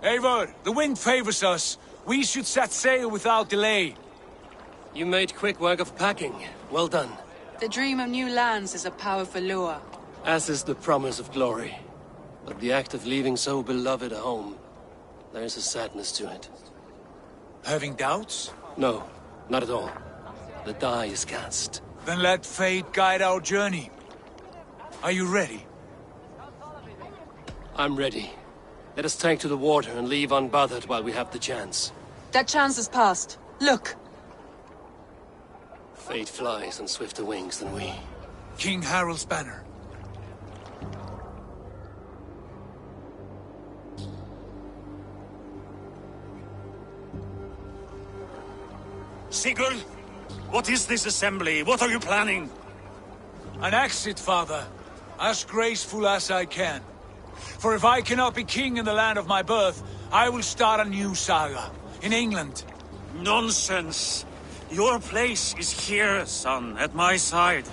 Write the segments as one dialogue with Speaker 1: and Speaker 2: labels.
Speaker 1: Eivor, the wind favors us. We should set sail without delay.
Speaker 2: You made quick work of packing. Well done.
Speaker 3: The dream of new lands is a powerful lure.
Speaker 2: As is the promise of glory. But the act of leaving so beloved a home, there's a sadness to it.
Speaker 1: Having doubts?
Speaker 2: No, not at all. The die is cast.
Speaker 1: Then let fate guide our journey. Are you ready?
Speaker 2: I'm ready. Let us take to the water and leave unbothered while we have the chance.
Speaker 3: That chance is past. Look!
Speaker 2: Fate flies on swifter wings than we.
Speaker 1: King Harald's banner.
Speaker 4: Sigurd, what is this assembly? What are you planning?
Speaker 1: An exit, father. As graceful as I can. For if I cannot be king in the land of my birth, I will start a new saga. In England.
Speaker 4: Nonsense. Your place is here, son, at my side.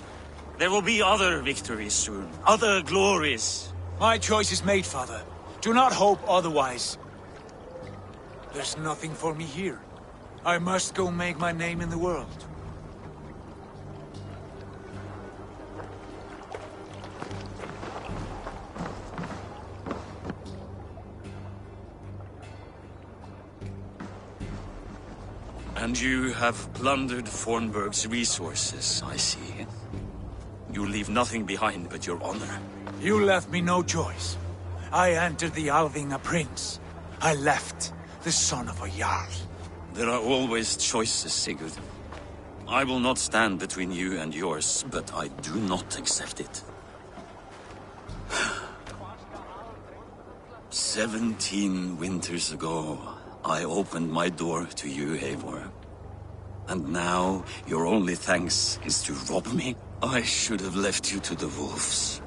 Speaker 4: There will be other victories soon. Other glories.
Speaker 1: My choice is made, father. Do not hope otherwise. There's nothing for me here. I must go make my name in the world.
Speaker 4: And you have plundered Fornburg's resources, I see. You leave nothing behind but your honor.
Speaker 1: You left me no choice. I entered the Alving a prince. I left the son of a Jarl.
Speaker 4: There are always choices, Sigurd. I will not stand between you and yours, but I do not accept it. 17 winters ago, I opened my door to you, Eivor. And now, your only thanks is to rob me? I should have left you to the wolves.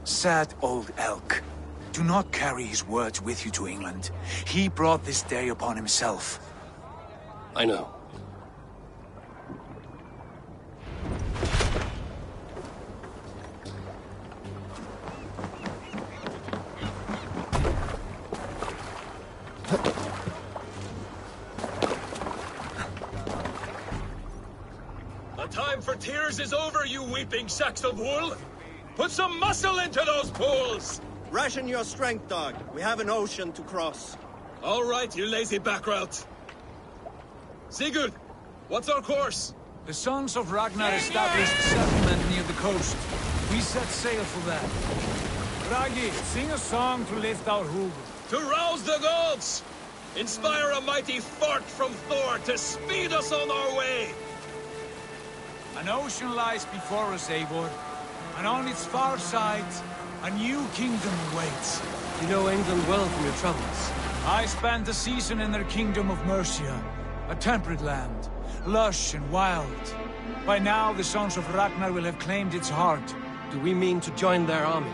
Speaker 1: Sad old elk. Do not carry his words with you to England. He brought this day upon himself.
Speaker 2: I know.
Speaker 5: The time for tears is over, you weeping sacks of wool! Put some muscle into those pools!
Speaker 6: Ration your strength, dog. We have an ocean to cross.
Speaker 5: All right, you lazy backrout. Sigurd, what's our course?
Speaker 1: The sons of Ragnar established a settlement near the coast. We set sail for that. Ragi, sing a song to lift our hoover.
Speaker 5: To rouse the gods! Inspire a mighty fart from Thor to speed us on our way!
Speaker 1: An ocean lies before us, Eivor. And on its far side, a new kingdom awaits.
Speaker 2: You know England well from your travels.
Speaker 1: I spent a season in their kingdom of Mercia. A temperate land, lush and wild. By now, the sons of Ragnar will have claimed its heart.
Speaker 2: Do we mean to join their army?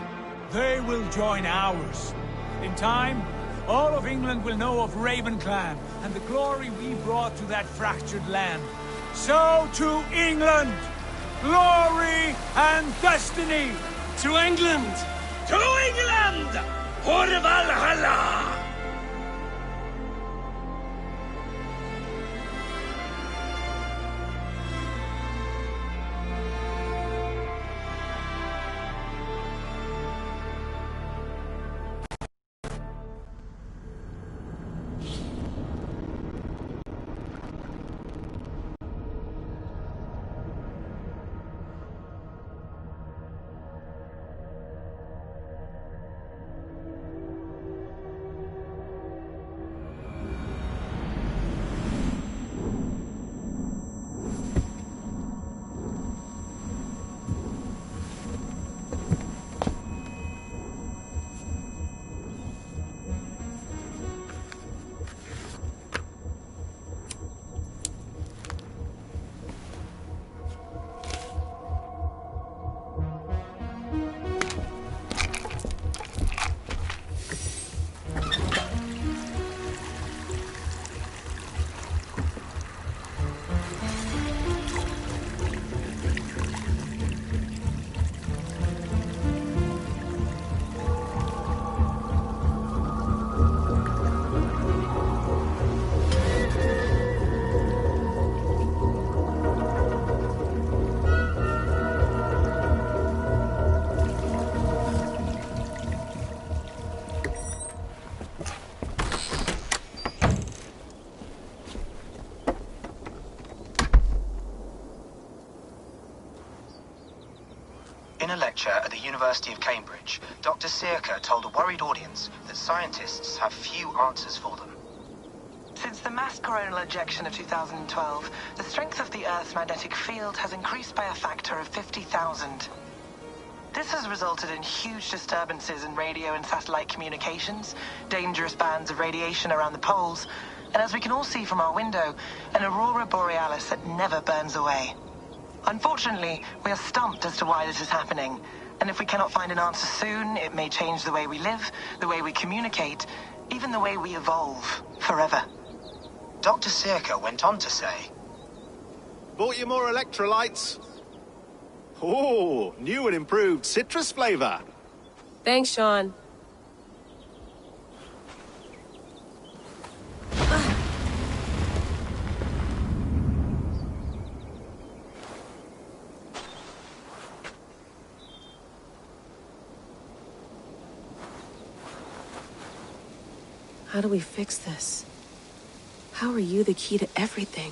Speaker 1: They will join ours. In time, all of England will know of Raven Clan and the glory we brought to that fractured land. So to England! Glory and destiny!
Speaker 2: To England!
Speaker 5: To England! For Valhalla!
Speaker 7: researcher at the University of Cambridge, Dr. Circa told a worried audience that scientists have few answers for them.
Speaker 8: Since the mass coronal ejection of 2012, the strength of the Earth's magnetic field has increased by a factor of 50,000. This has resulted in huge disturbances in radio and satellite communications, dangerous bands of radiation around the poles, and as we can all see from our window, an aurora borealis that never burns away. Unfortunately, we are stumped as to why this is happening, and if we cannot find an answer soon, it may change the way we live, the way we communicate, even the way we evolve, forever.
Speaker 7: Dr. Circa went on to say,
Speaker 6: Bought you more electrolytes? Oh, new and improved citrus flavor.
Speaker 9: Thanks, Sean. How do we fix this? How are you the key to everything?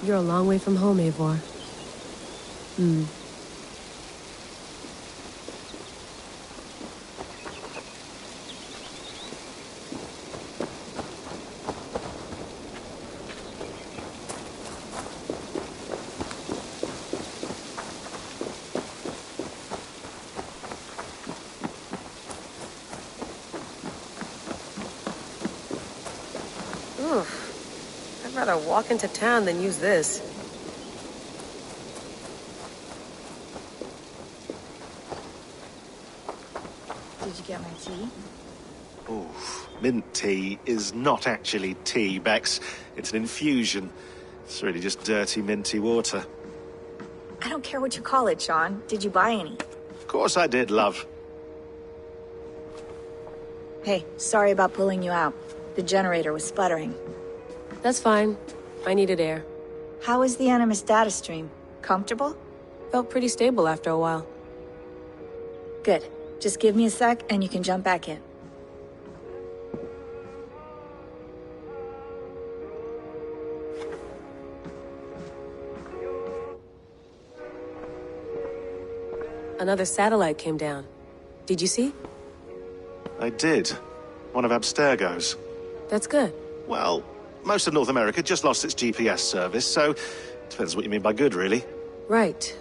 Speaker 9: You're a long way from home, Eivor. I'd rather walk into town than use this.
Speaker 10: Did you get my tea?
Speaker 6: Oof. Mint tea is not actually tea, Bex. It's an infusion. It's really just dirty, minty water.
Speaker 10: I don't care what you call it, Sean. Did you buy any?
Speaker 6: Of course I did, love.
Speaker 10: Hey, sorry about pulling you out. The generator was sputtering.
Speaker 9: That's fine. I needed air.
Speaker 10: How is the Animus data stream? Comfortable?
Speaker 9: Felt pretty stable after a while.
Speaker 10: Good. Just give me a sec and you can jump back in.
Speaker 9: Another satellite came down. Did you see?
Speaker 6: I did. One of Abstergo's.
Speaker 9: That's good.
Speaker 6: Well, most of North America just lost its GPS service, so depends what you mean by good, really.
Speaker 9: Right.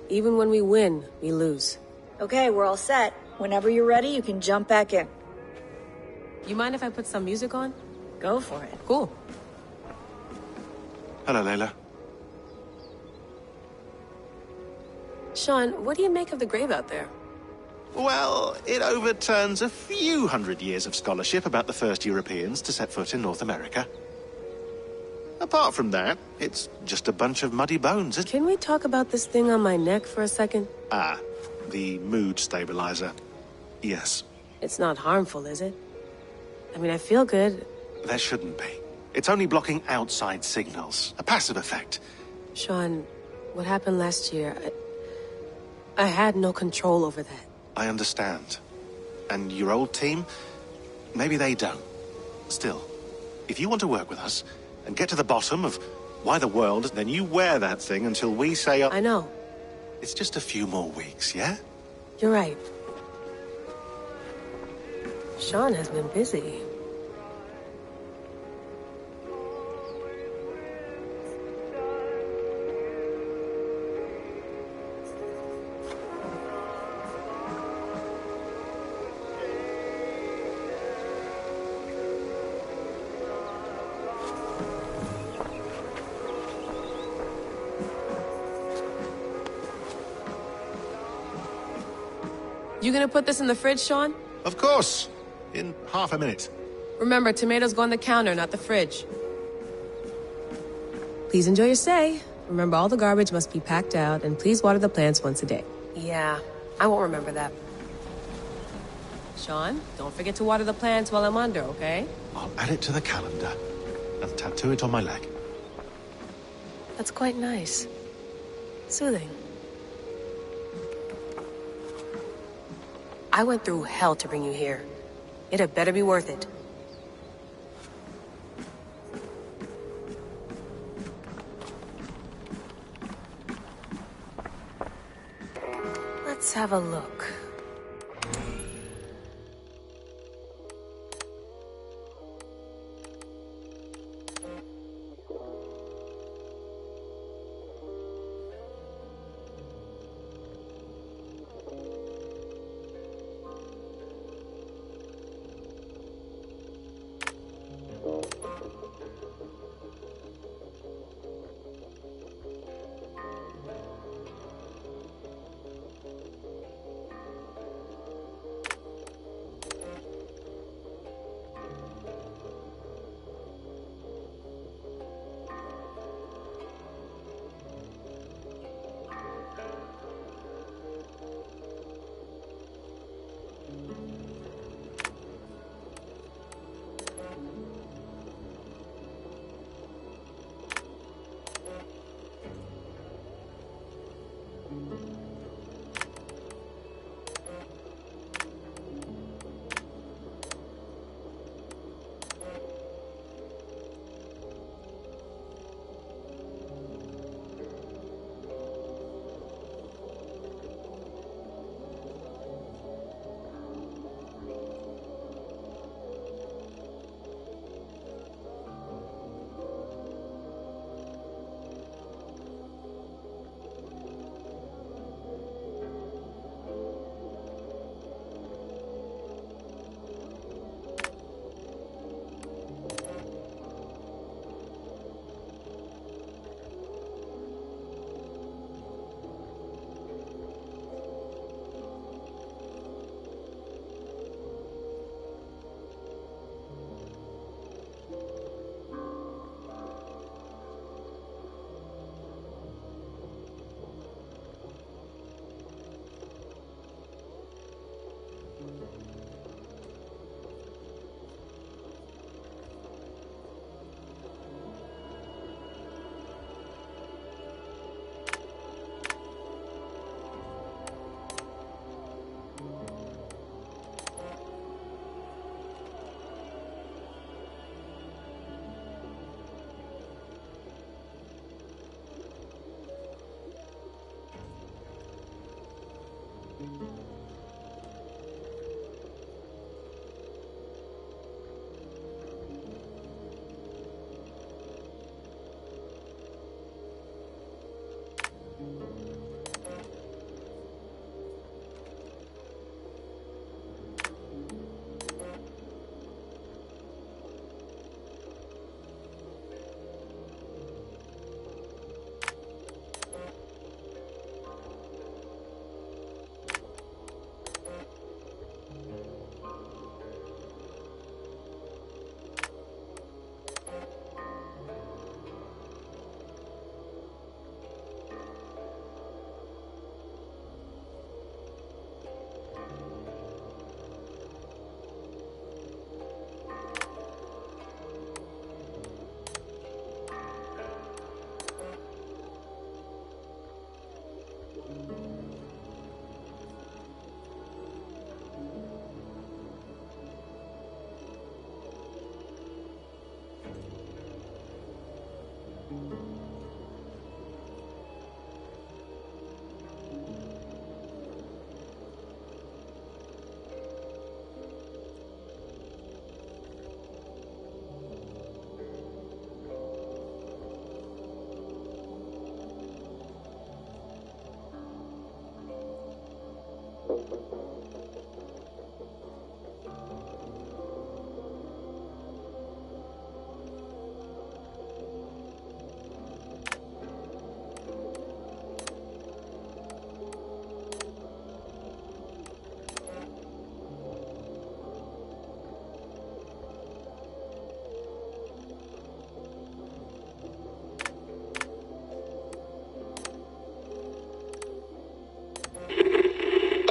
Speaker 9: Even when we win, we lose.
Speaker 10: Okay, we're all set. Whenever you're ready, you can jump back in.
Speaker 9: You mind if I put some music on?
Speaker 10: Go for it.
Speaker 9: Cool.
Speaker 6: Hello, Layla.
Speaker 9: Sean, what do you make of the grave out there?
Speaker 6: Well, it overturns a few hundred years of scholarship about the first Europeans to set foot in North America. Apart from that, it's just a bunch of muddy bones.
Speaker 9: Can we talk about this thing on my neck for a second?
Speaker 6: Ah, the mood stabilizer. Yes.
Speaker 9: It's not harmful, is it? I mean, I feel good.
Speaker 6: There shouldn't be. It's only blocking outside signals. A passive effect.
Speaker 9: Sean, what happened last year, I had no control over that.
Speaker 6: I understand. And your old team? Maybe they don't. Still, if you want to work with us and get to the bottom of why the world, then you wear that thing until we say...
Speaker 9: I know.
Speaker 6: It's just a few more weeks, yeah?
Speaker 9: You're right. Sean has been busy. You gonna put this in the fridge, Sean?
Speaker 6: Of course. In half a minute.
Speaker 9: Remember, tomatoes go on the counter, not the fridge. Please enjoy your stay. Remember, all the garbage must be packed out, and please water the plants once a day. Yeah, I won't remember that. Sean, don't forget to water the plants while I'm under, okay?
Speaker 6: I'll add it to the calendar and tattoo it on my leg.
Speaker 9: That's quite nice. Soothing. I went through hell to bring you here. It had better be worth it. Let's have a look.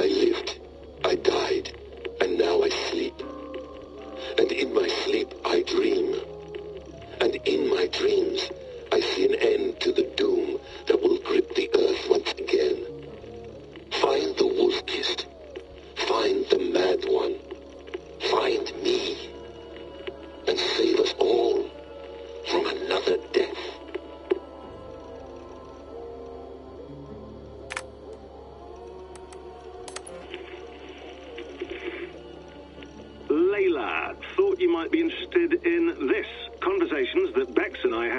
Speaker 11: I lived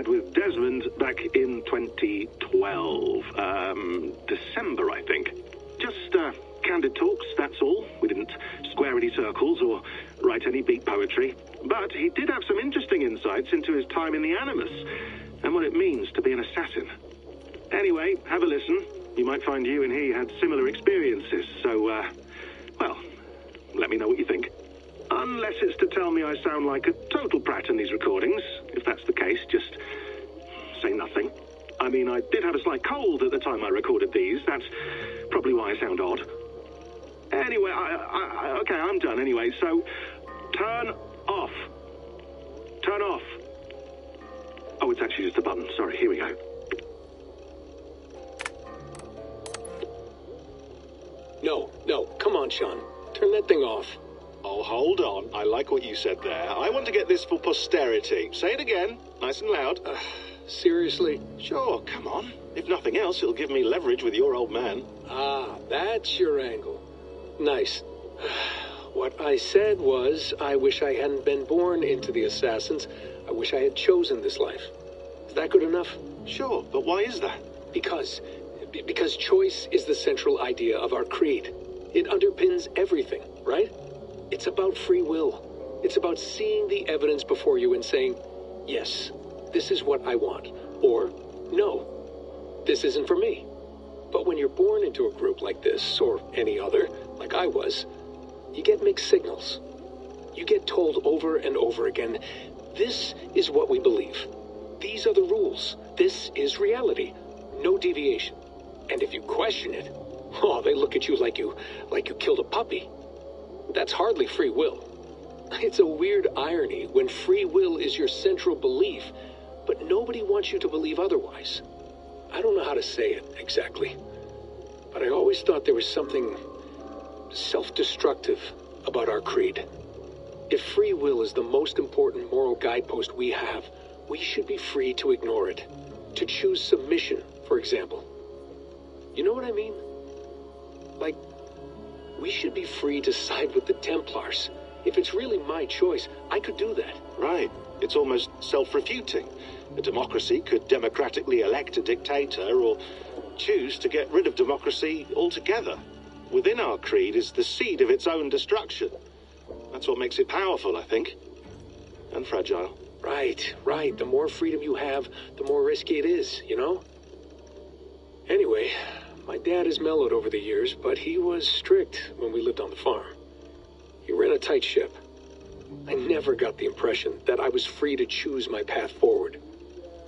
Speaker 11: had with Desmond back in 2012. December, I think. Just, candid talks, that's all. We didn't square any circles or write any beat poetry. But he did have some interesting insights into his time in the Animus and what it means to be an assassin. Anyway, have a listen. You might find you and he had similar experiences, so, well, let me know what you think. Unless it's to tell me I sound like a total prat in these recordings. If that's the case, just say nothing. I mean, I did have a slight cold at the time I recorded these. That's probably why I sound odd. Anyway, okay, I'm done anyway, so turn off. Turn off. Oh, it's actually just a button. Sorry, here we go.
Speaker 12: No, come on, Sean. Turn that thing off.
Speaker 6: Oh, hold on. I like what you said there. I want to get this for posterity. Say it again, nice and loud.
Speaker 12: Seriously?
Speaker 6: Sure, come on. If nothing else, it'll give me leverage with your old man.
Speaker 12: Ah, that's your angle. Nice. What I said was, I wish I hadn't been born into the Assassins. I wish I had chosen this life. Is that good enough?
Speaker 6: Sure, but why is that?
Speaker 12: Because choice is the central idea of our creed. It underpins everything, right? It's about free will. It's about seeing the evidence before you and saying, yes, this is what I want. Or, no, this isn't for me. But when you're born into a group like this, or any other, like I was, you get mixed signals. You get told over and over again, this is what we believe. These are the rules. This is reality. No deviation. And if you question it, oh, they look at you like you killed a puppy. That's hardly free will. It's a weird irony when free will is your central belief, but nobody wants you to believe otherwise. I don't know how to say it exactly, but I always thought there was something self-destructive about our creed. If free will is the most important moral guidepost we have, we should be free to ignore it. To choose submission, for example. You know what I mean? Like, we should be free to side with the Templars. If it's really my choice, I could do that.
Speaker 6: Right. It's almost self-refuting. A democracy could democratically elect a dictator or choose to get rid of democracy altogether. Within our creed is the seed of its own destruction. That's what makes it powerful, I think. And fragile.
Speaker 12: Right. The more freedom you have, the more risky it is, you know? Anyway, my dad has mellowed over the years, but he was strict when we lived on the farm. He ran a tight ship. I never got the impression that I was free to choose my path forward.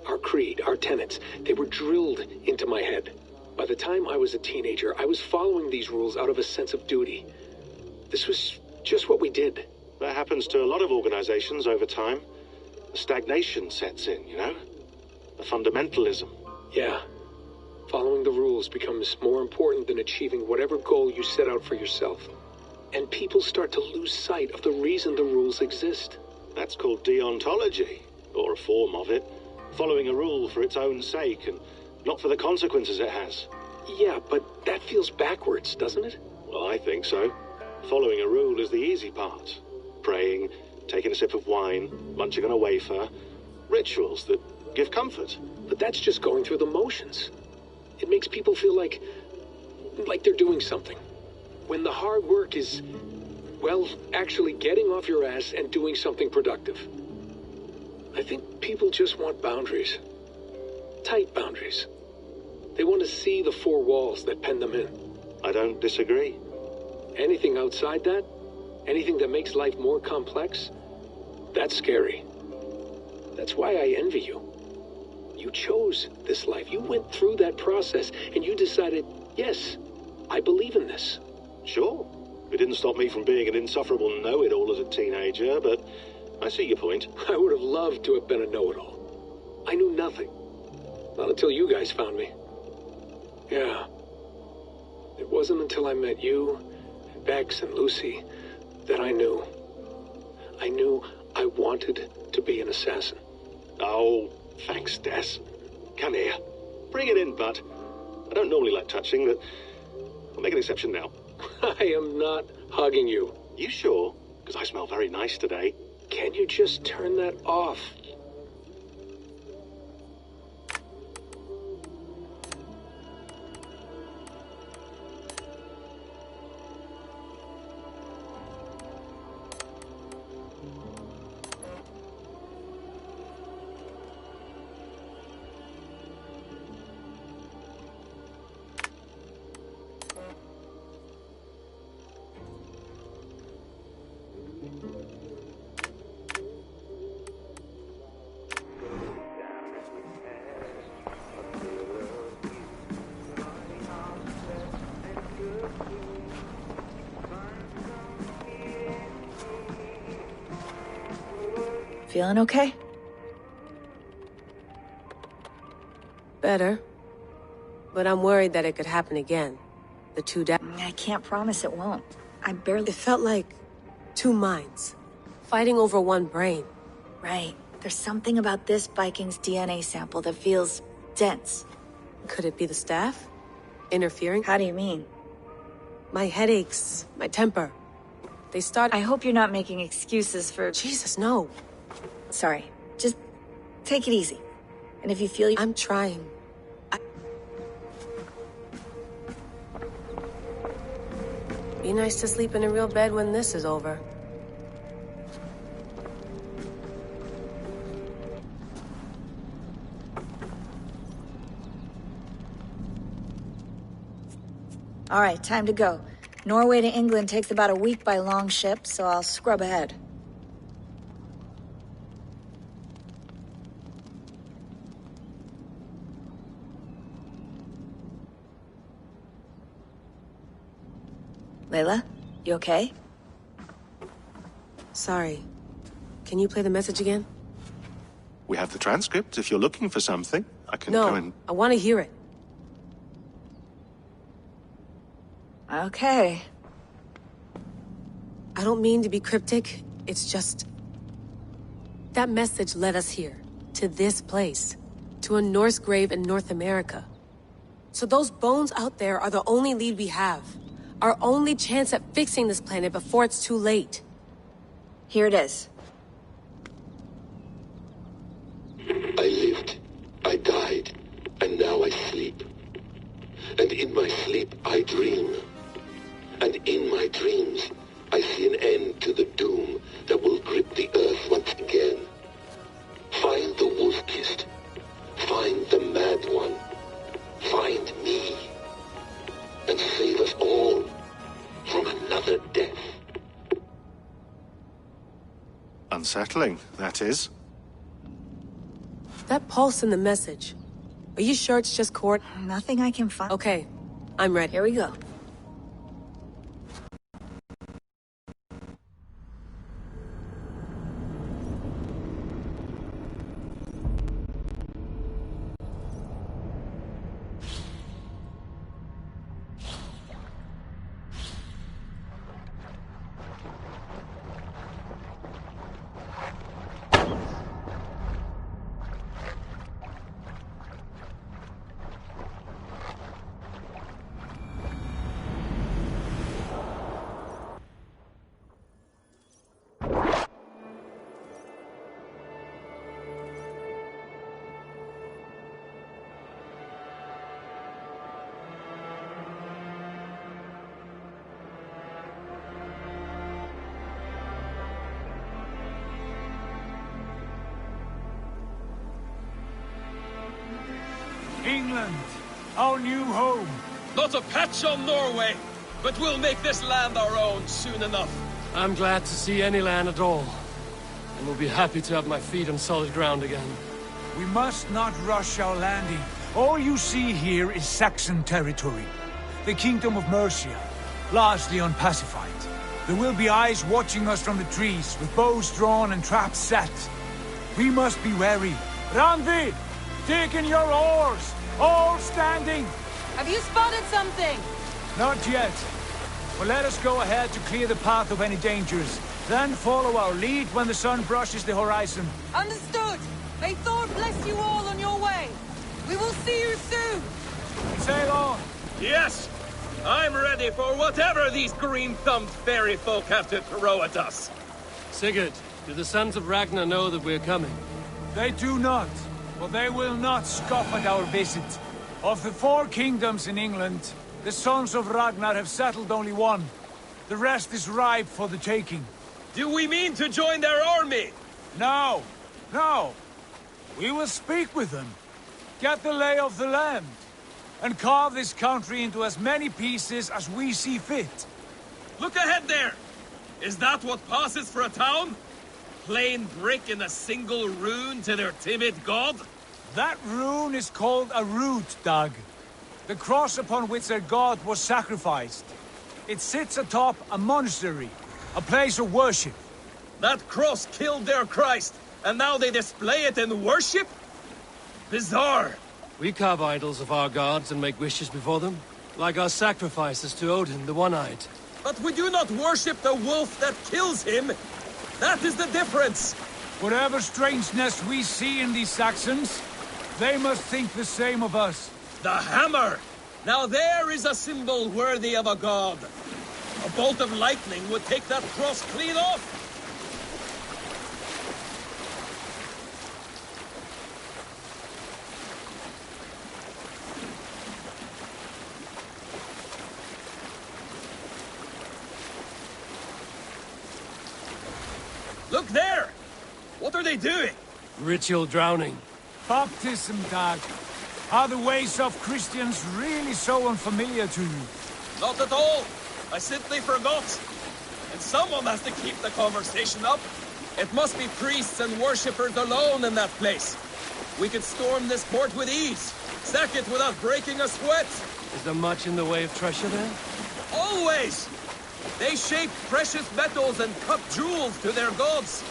Speaker 12: Our creed, our tenets, they were drilled into my head. By the time I was a teenager, I was following these rules out of a sense of duty. This was just what we did.
Speaker 6: That happens to a lot of organizations over time. A stagnation sets in, you know? A fundamentalism.
Speaker 12: Yeah. Following the rules becomes more important than achieving whatever goal you set out for yourself. And people start to lose sight of the reason the rules exist.
Speaker 6: That's called deontology, or a form of it. Following a rule for its own sake, and not for the consequences it has.
Speaker 12: Yeah, but that feels backwards, doesn't it?
Speaker 6: Well, I think so. Following a rule is the easy part. Praying, taking a sip of wine, munching on a wafer. Rituals that give comfort.
Speaker 12: But that's just going through the motions. It makes people feel like they're doing something. When the hard work is, well, actually getting off your ass and doing something productive. I think people just want boundaries. Tight boundaries. They want to see the four walls that pen them in.
Speaker 6: I don't disagree.
Speaker 12: Anything outside that, anything that makes life more complex, that's scary. That's why I envy you. You chose this life. You went through that process, and you decided, yes, I believe in this.
Speaker 6: Sure. It didn't stop me from being an insufferable know-it-all as a teenager, but I see your point.
Speaker 12: I would have loved to have been a know-it-all. I knew nothing. Not until you guys found me. Yeah. It wasn't until I met you, and Bex and Lucy, that I knew. I knew I wanted to be an assassin.
Speaker 6: Oh, thanks, Des. Come here. Bring it in, bud. I don't normally like touching, but I'll make an exception now.
Speaker 12: I am not hugging you.
Speaker 6: You sure? Because I smell very nice today.
Speaker 12: Can you just turn that off?
Speaker 10: Feeling okay?
Speaker 9: Better. But I'm worried that it could happen again. The two
Speaker 10: I can't promise it won't. I barely...
Speaker 9: It felt like two minds, fighting over one brain.
Speaker 10: Right. There's something about this Viking's DNA sample that feels dense.
Speaker 9: Could it be the staff? Interfering?
Speaker 10: How do you mean?
Speaker 9: My headaches, my temper. They start...
Speaker 10: I hope you're not making excuses for...
Speaker 9: Jesus, no.
Speaker 10: Sorry. Just take it easy. And if you feel...
Speaker 9: I'm trying. Be nice to sleep in a real bed when this is over.
Speaker 10: All right, time to go. Norway to England takes about a week by long ship, so I'll scrub ahead. Layla, you okay?
Speaker 9: Sorry. Can you play the message again?
Speaker 6: We have the transcript. If you're looking for something, I can go and...
Speaker 9: No, I want to hear it.
Speaker 10: Okay.
Speaker 9: I don't mean to be cryptic. It's just... That message led us here. To this place. To a Norse grave in North America. So those bones out there are the only lead we have. Our only chance at fixing this planet before it's too late.
Speaker 10: Here it is.
Speaker 13: I lived, I died, and now I sleep. And in my sleep I dream. And in my dreams I see an end to the doom that will grip the earth once again. Find the wolf-kissed. Find the mad one. Find me. And save us all from another death.
Speaker 6: Unsettling, that is.
Speaker 9: That pulse in the message. Are you sure it's just cord?
Speaker 10: Nothing I can find.
Speaker 9: Okay, I'm ready.
Speaker 10: Here we go.
Speaker 1: England, our new home.
Speaker 5: Not a patch on Norway, but we'll make this land our own soon enough.
Speaker 2: I'm glad to see any land at all. And will be happy to have my feet on solid ground again.
Speaker 1: We must not rush our landing. All you see here is Saxon territory. The Kingdom of Mercia, largely unpacified. There will be eyes watching us from the trees, with bows drawn and traps set. We must be wary. Randvi, take in your oars! All standing!
Speaker 3: Have you spotted something?
Speaker 1: Not yet. But let us go ahead to clear the path of any dangers. Then follow our lead when the sun brushes the horizon.
Speaker 3: Understood. May Thor bless you all on your way. We will see you soon.
Speaker 1: Sail on.
Speaker 5: Yes! I'm ready for whatever these green-thumbed fairy folk have to throw at us.
Speaker 2: Sigurd, do the sons of Ragnar know that we're coming?
Speaker 1: They do not. But they will not scoff at our visit. Of the 4 kingdoms in England, the sons of Ragnar have settled only one. The rest is ripe for the taking.
Speaker 5: Do we mean to join their army?
Speaker 1: No. No. We will speak with them. Get the lay of the land. And carve this country into as many pieces as we see fit.
Speaker 5: Look ahead there! Is that what passes for a town? Plain brick in a single rune to their timid god?
Speaker 1: That rune is called a root, Doug. The cross upon which their god was sacrificed. It sits atop a monastery, a place of worship.
Speaker 5: That cross killed their Christ, and now they display it in worship? Bizarre.
Speaker 2: We carve idols of our gods and make wishes before them, like our sacrifices to Odin, the One-Eyed.
Speaker 5: But we do not worship the wolf that kills him. That is the difference.
Speaker 1: Whatever strangeness we see in these Saxons, they must think the same of us.
Speaker 5: The hammer! Now there is a symbol worthy of a god. A bolt of lightning would take that cross clean off. Look there! What are they doing?
Speaker 2: Ritual drowning.
Speaker 1: Baptism, Dag. Are the ways of Christians really so unfamiliar to you?
Speaker 5: Not at all. I simply forgot. And someone has to keep the conversation up. It must be priests and worshippers alone in that place. We could storm this port with ease. Sack it without breaking a sweat.
Speaker 2: Is there much in the way of treasure there?
Speaker 5: Always! They shape precious metals and cut jewels to their gods.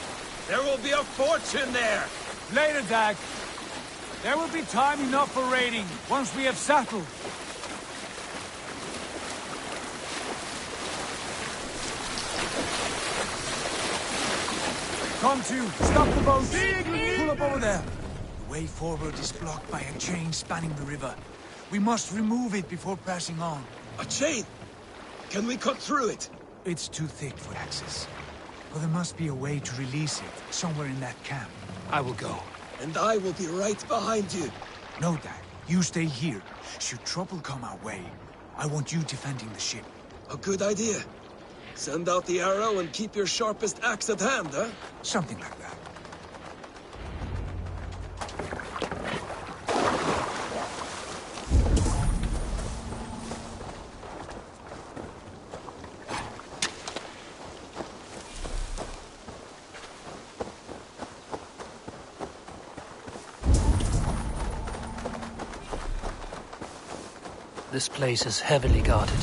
Speaker 5: There will be a fortune there.
Speaker 1: Later, Dag. There will be time enough for raiding, once we have settled. Come to, stop the boat. Pull up over there. The way forward is blocked by a chain spanning the river. We must remove it before passing on.
Speaker 5: A chain? Can we cut through it?
Speaker 1: It's too thick for access. But there must be a way to release it, somewhere in that camp.
Speaker 2: I will go.
Speaker 5: And I will be right behind you.
Speaker 1: No, Dag. You stay here. Should trouble come our way, I want you defending the ship.
Speaker 5: A good idea. Send out the arrow and keep your sharpest axe at hand, huh?
Speaker 1: Something like that.
Speaker 2: This place is heavily guarded.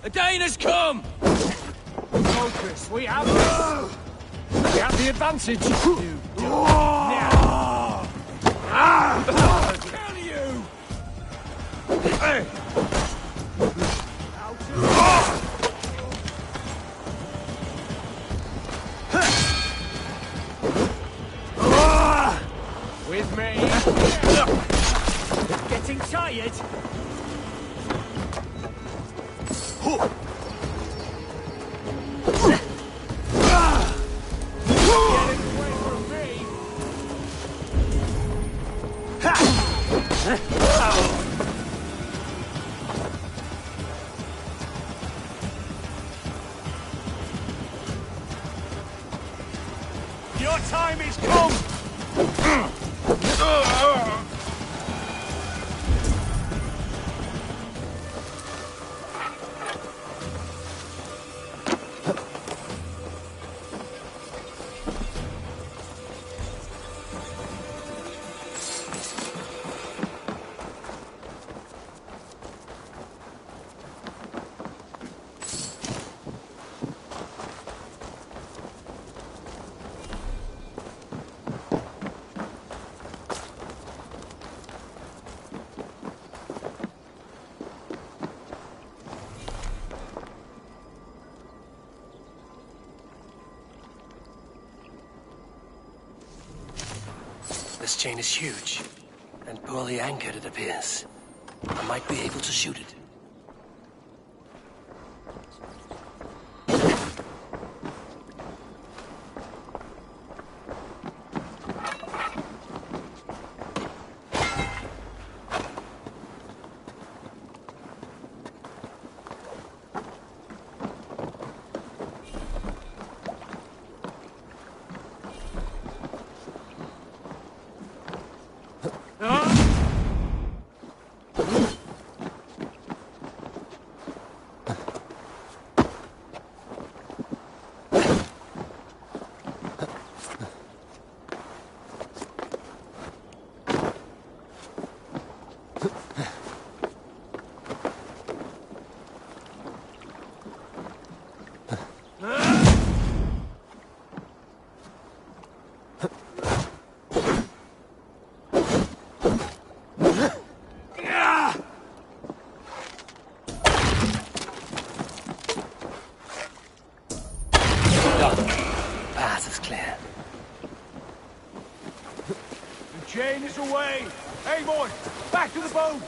Speaker 2: The Dane has come!
Speaker 1: Focus, we have this! We have the advantage! You kill you! Hey! With me! Getting tired? Your time is come!
Speaker 2: This chain is huge, and poorly anchored, it appears. I might be able to shoot it.
Speaker 1: Sailors away! Hey, boy! Back to the boat!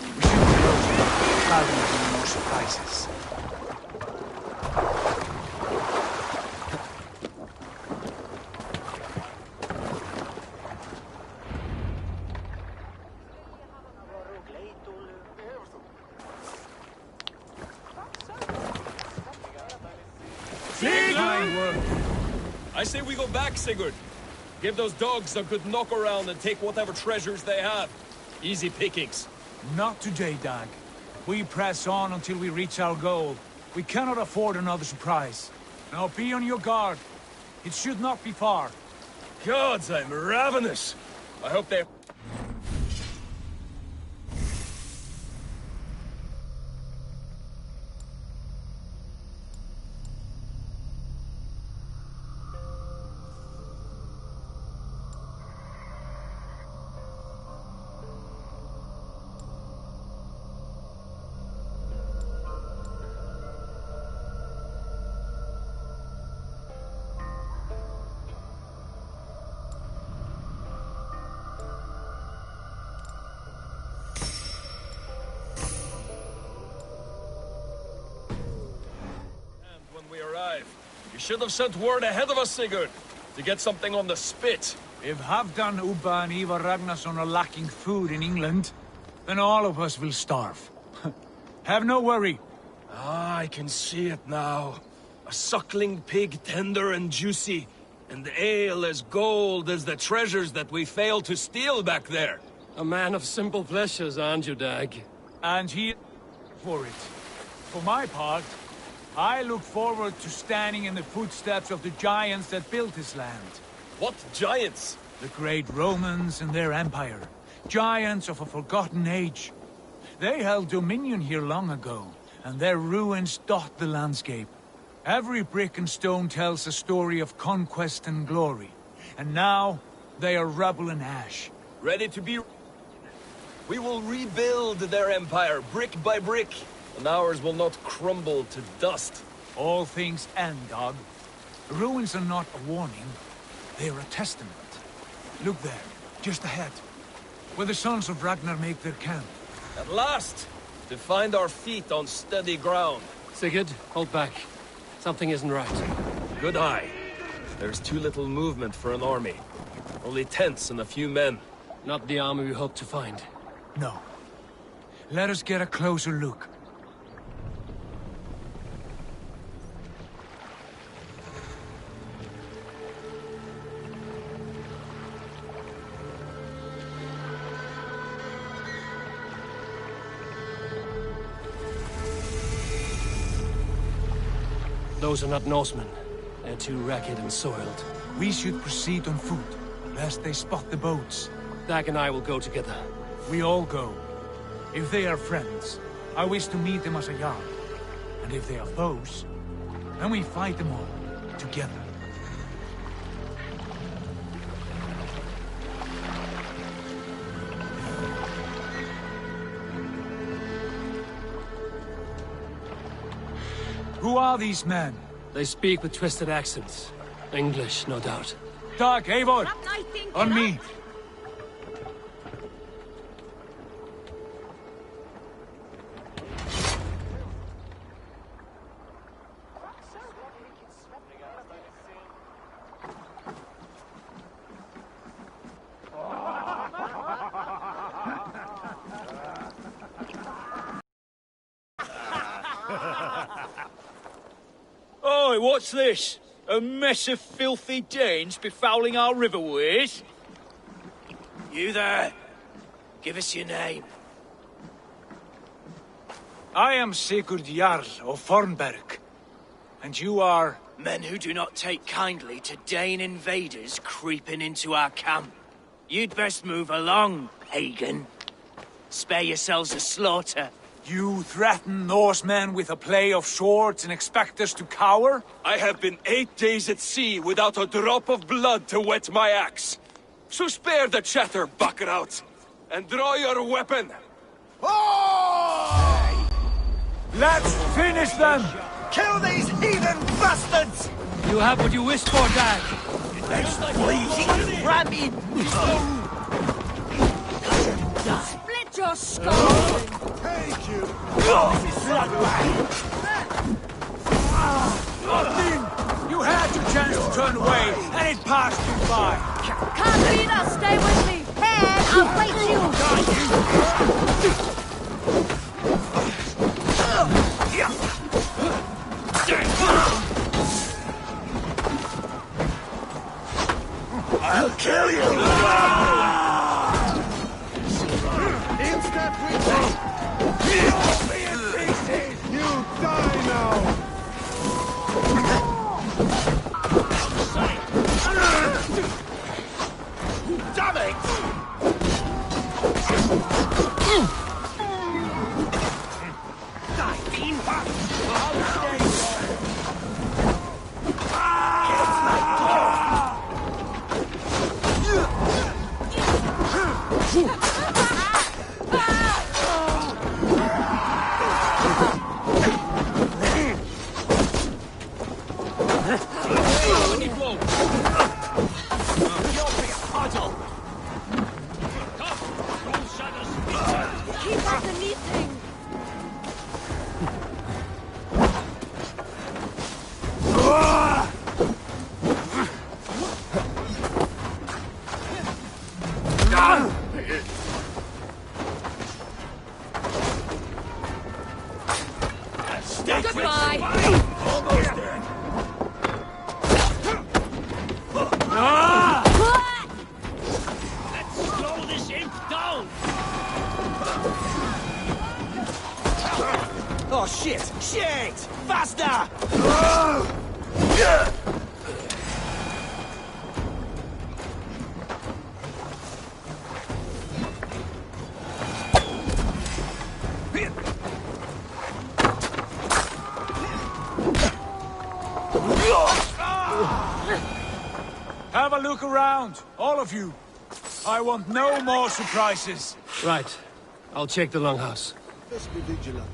Speaker 1: We should carry no surprises.
Speaker 5: I say we go back, Sigurd. Give those dogs a good knock around and take whatever treasures they have. Easy pickings.
Speaker 1: Not today, Dag. We press on until we reach our goal. We cannot afford another surprise. Now be on your guard. It should not be far.
Speaker 5: Gods, I'm ravenous. I hope they... You should have sent word ahead of us, Sigurd, to get something on the spit.
Speaker 1: If Halfdan, Ubba and Ivar Ragnarsson are lacking food in England, then all of us will starve. Have no worry.
Speaker 5: Ah, I can see it now. A suckling pig, tender and juicy, and ale as gold as the treasures that we failed to steal back there.
Speaker 2: A man of simple pleasures, aren't you, Dag?
Speaker 1: And he... for it. For my part, I look forward to standing in the footsteps of the giants that built this land.
Speaker 5: What giants?
Speaker 1: The great Romans and their empire. Giants of a forgotten age. They held dominion here long ago, and their ruins dot the landscape. Every brick and stone tells a story of conquest and glory. And now, they are rubble and ash.
Speaker 5: Ready to be... We will rebuild their empire, brick by brick. And ours will not crumble to dust.
Speaker 1: All things end, Dog. The ruins are not a warning. They are a testament. Look there, just ahead. Where the sons of Ragnar make their camp.
Speaker 5: At last! To find our feet on steady ground.
Speaker 2: Sigurd, hold back. Something isn't right.
Speaker 5: Good eye. There's too little movement for an army. Only tents and a few men.
Speaker 2: Not the army we hoped to find.
Speaker 1: No. Let us get a closer look.
Speaker 2: Those are not Norsemen. They're too ragged and soiled.
Speaker 1: We should proceed on foot, lest they spot the boats.
Speaker 2: Dag and I will go together.
Speaker 1: We all go. If they are friends, I wish to meet them as a Jarl. And if they are foes, then we fight them all, together. Who are these men?
Speaker 2: They speak with twisted accents. English, no doubt.
Speaker 1: Dag, Eivor! On me!
Speaker 14: Oi, what's this? A mess of filthy Danes befouling our riverways?
Speaker 15: You there. Give us your name.
Speaker 1: I am Sigurd Jarl of Fornberg. And you are...
Speaker 15: Men who do not take kindly to Dane invaders creeping into our camp. You'd best move along, pagan. Spare yourselves a slaughter.
Speaker 1: You threaten Norsemen with a play of swords and expect us to cower?
Speaker 5: I have been 8 days at sea without a drop of blood to wet my axe. So spare the chatter, buckerout, and draw your weapon.
Speaker 1: Oh! Let's finish them!
Speaker 15: Kill these heathen bastards!
Speaker 2: You have what you wished for, Dag.
Speaker 15: Let's bleed ram in!
Speaker 3: your skull!
Speaker 1: Thank you! This is bloodbath! Martin! You had your chance to turn away, and it passed you by!
Speaker 3: Katrina, stay with me! Head, I'll fight you!
Speaker 1: I'll kill you!
Speaker 16: Instant retake!
Speaker 1: You'll be in pieces!
Speaker 16: You die now!
Speaker 1: Damn it! Die, Bean! I'll stay
Speaker 3: Keep up the meeting! Goodbye!
Speaker 1: Almost dead!
Speaker 15: Let's slow this imp down!
Speaker 1: Oh shit! Shit! Faster! Have a look around, all of you. I want no more surprises.
Speaker 2: Right. I'll check the longhouse.
Speaker 16: Let's be vigilant.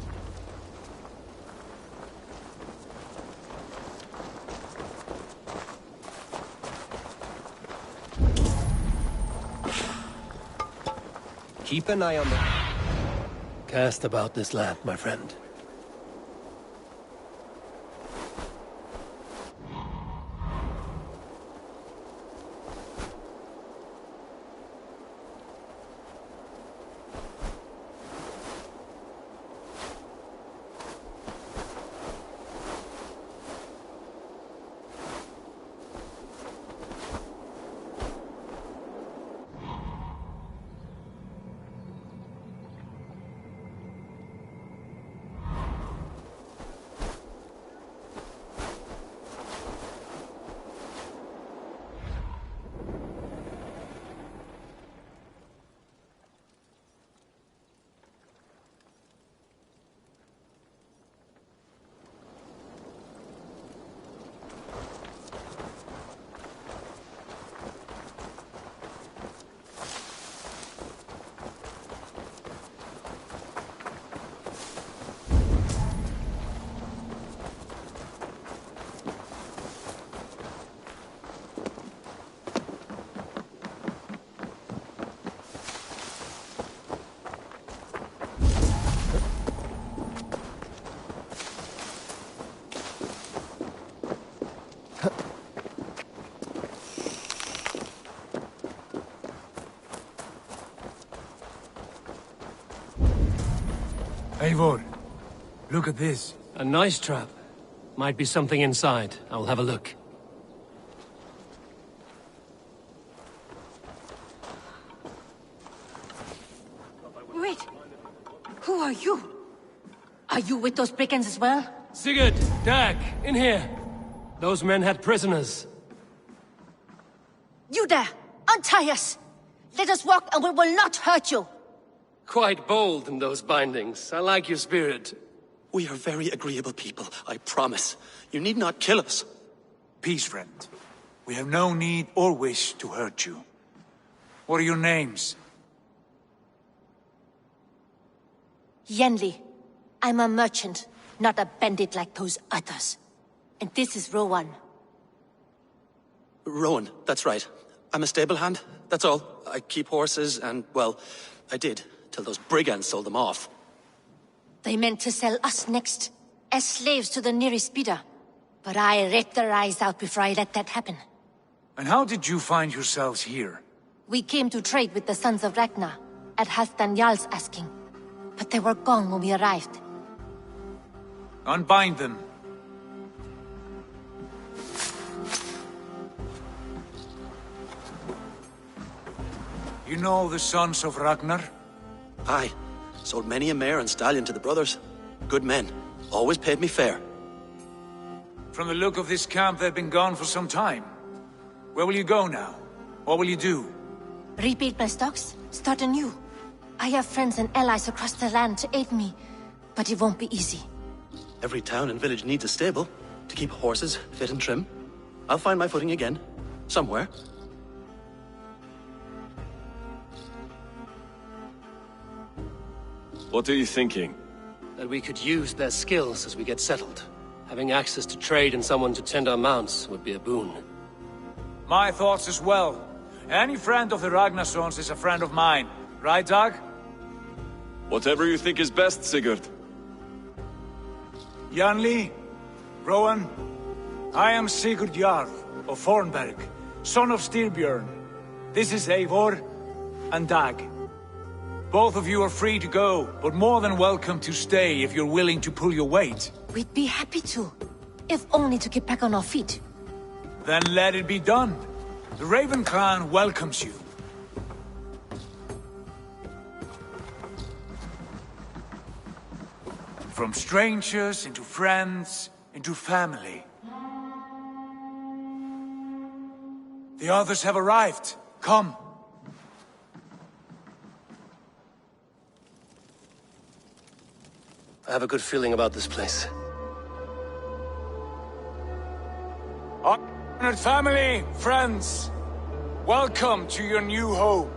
Speaker 2: Keep an eye on the... Cast about this land, my friend.
Speaker 1: Eivor, look at this.
Speaker 2: A nice trap. Might be something inside. I'll have a look.
Speaker 3: Wait! Who are you? Are you with those brigands as well?
Speaker 2: Sigurd! Dag! In here! Those men had prisoners.
Speaker 3: You there! Untie us! Let us walk and we will not hurt you!
Speaker 2: Quite bold in those bindings. I like your spirit.
Speaker 17: We are very agreeable people, I promise. You need not kill us.
Speaker 1: Peace, friend. We have no need or wish to hurt you. What are your names?
Speaker 3: Yenli. I'm a merchant, not a bandit like those others. And this is Rowan.
Speaker 17: Rowan, that's right. I'm a stable hand, that's all. I keep horses and, well, I did, till those brigands sold them off.
Speaker 3: They meant to sell us next, as slaves to the nearest bidder. But I ripped their eyes out before I let that happen.
Speaker 1: And how did you find yourselves here?
Speaker 3: We came to trade with the Sons of Ragnar, at Halfdan Jarl's asking. But they were gone when we arrived.
Speaker 1: Unbind them. You know the Sons of Ragnar?
Speaker 17: Aye. Sold many a mare and stallion to the brothers. Good men. Always paid me fair.
Speaker 1: From the look of this camp, they've been gone for some time. Where will you go now? What will you do?
Speaker 3: Rebuild my stocks, start anew. I have friends and allies across the land to aid me, but it won't be easy.
Speaker 17: Every town and village needs a stable to keep horses fit and trim. I'll find my footing again. Somewhere.
Speaker 5: What are you thinking?
Speaker 2: That we could use their skills as we get settled. Having access to trade and someone to tend our mounts would be a boon.
Speaker 1: My thoughts as well. Any friend of the Ragnarsons is a friend of mine. Right, Dag?
Speaker 5: Whatever you think is best, Sigurd.
Speaker 1: Janli, Rowan, I am Sigurd Jarl of Fornberg, son of Styrbjörn. This is Eivor and Dag. Both of you are free to go, but more than welcome to stay if you're willing to pull your weight.
Speaker 3: We'd be happy to, if only to get back on our feet.
Speaker 1: Then let it be done. The Raven clan welcomes you. From strangers into friends, into family. The others have arrived. Come.
Speaker 2: I have a good feeling about this place.
Speaker 1: Honored family, friends, welcome to your new home.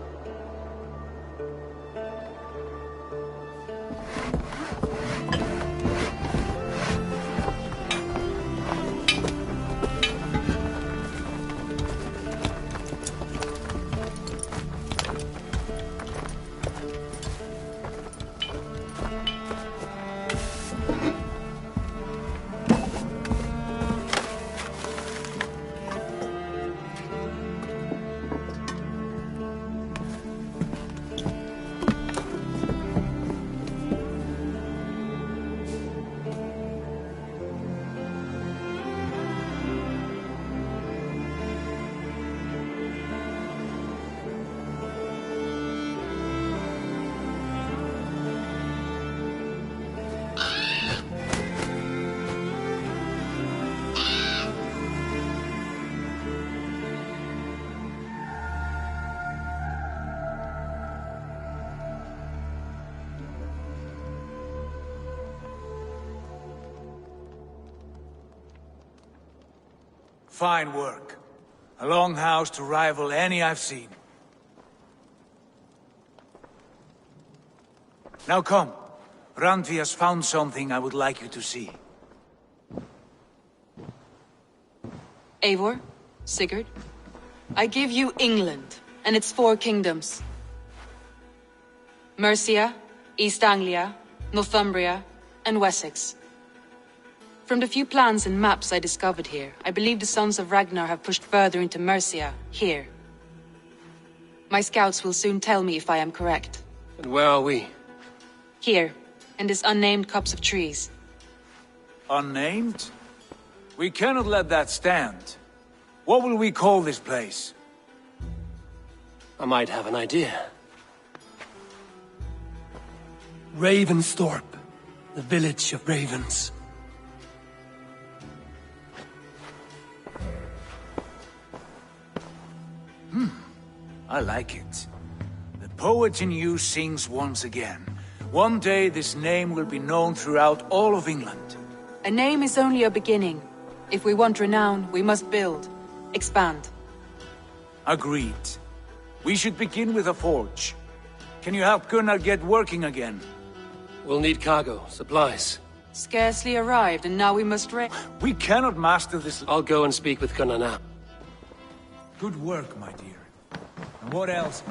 Speaker 1: Fine work. A longhouse to rival any I've seen. Now come. Randvi has found something I would like you to see.
Speaker 18: Eivor, Sigurd, I give you England and its 4 kingdoms. Mercia, East Anglia, Northumbria, and Wessex. From the few plans and maps I discovered here, I believe the Sons of Ragnar have pushed further into Mercia, here. My scouts will soon tell me if I am correct.
Speaker 2: And where are we?
Speaker 18: Here, in this unnamed copse of trees.
Speaker 1: Unnamed? We cannot let that stand. What will we call this place?
Speaker 2: I might have an idea.
Speaker 19: Ravensthorpe, the village of ravens.
Speaker 1: I like it. The poet in you sings once again. One day this name will be known throughout all of England.
Speaker 18: A name is only a beginning. If we want renown, we must build, expand.
Speaker 1: Agreed. We should begin with a forge. Can you help Gunnar get working again?
Speaker 2: We'll need cargo, supplies.
Speaker 18: Scarcely arrived, and now we must
Speaker 1: We cannot master this.
Speaker 2: I'll go and speak with Gunnar now.
Speaker 1: Good work, my dear. And what else?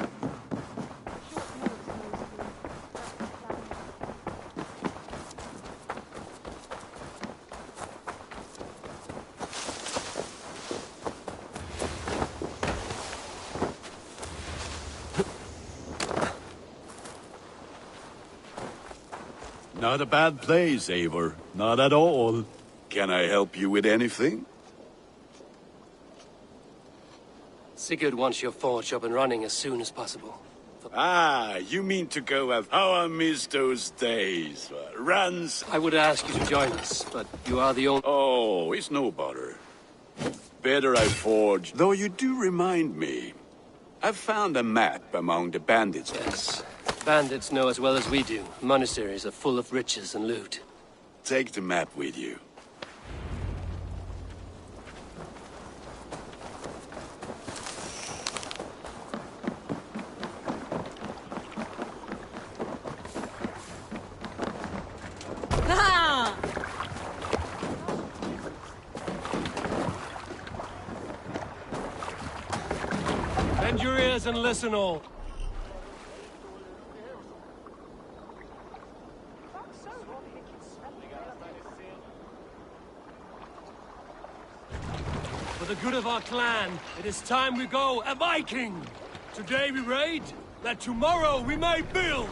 Speaker 4: Not a bad place, Eivor. Not at all. Can I help you with anything?
Speaker 2: Sigurd wants your forge up and running as soon as possible.
Speaker 4: Ah, you mean to go as... How I miss those days. Runs...
Speaker 2: I would ask you to join us, but you are the only...
Speaker 4: Oh, it's no bother. Better I forge. Though you do remind me. I've found a map among the bandits.
Speaker 2: Yes. Bandits know as well as we do. Monasteries are full of riches and loot.
Speaker 4: Take the map with you.
Speaker 1: Bend your ears and listen all. For the good of our clan, it is time we go a Viking! Today we raid, that tomorrow we may build!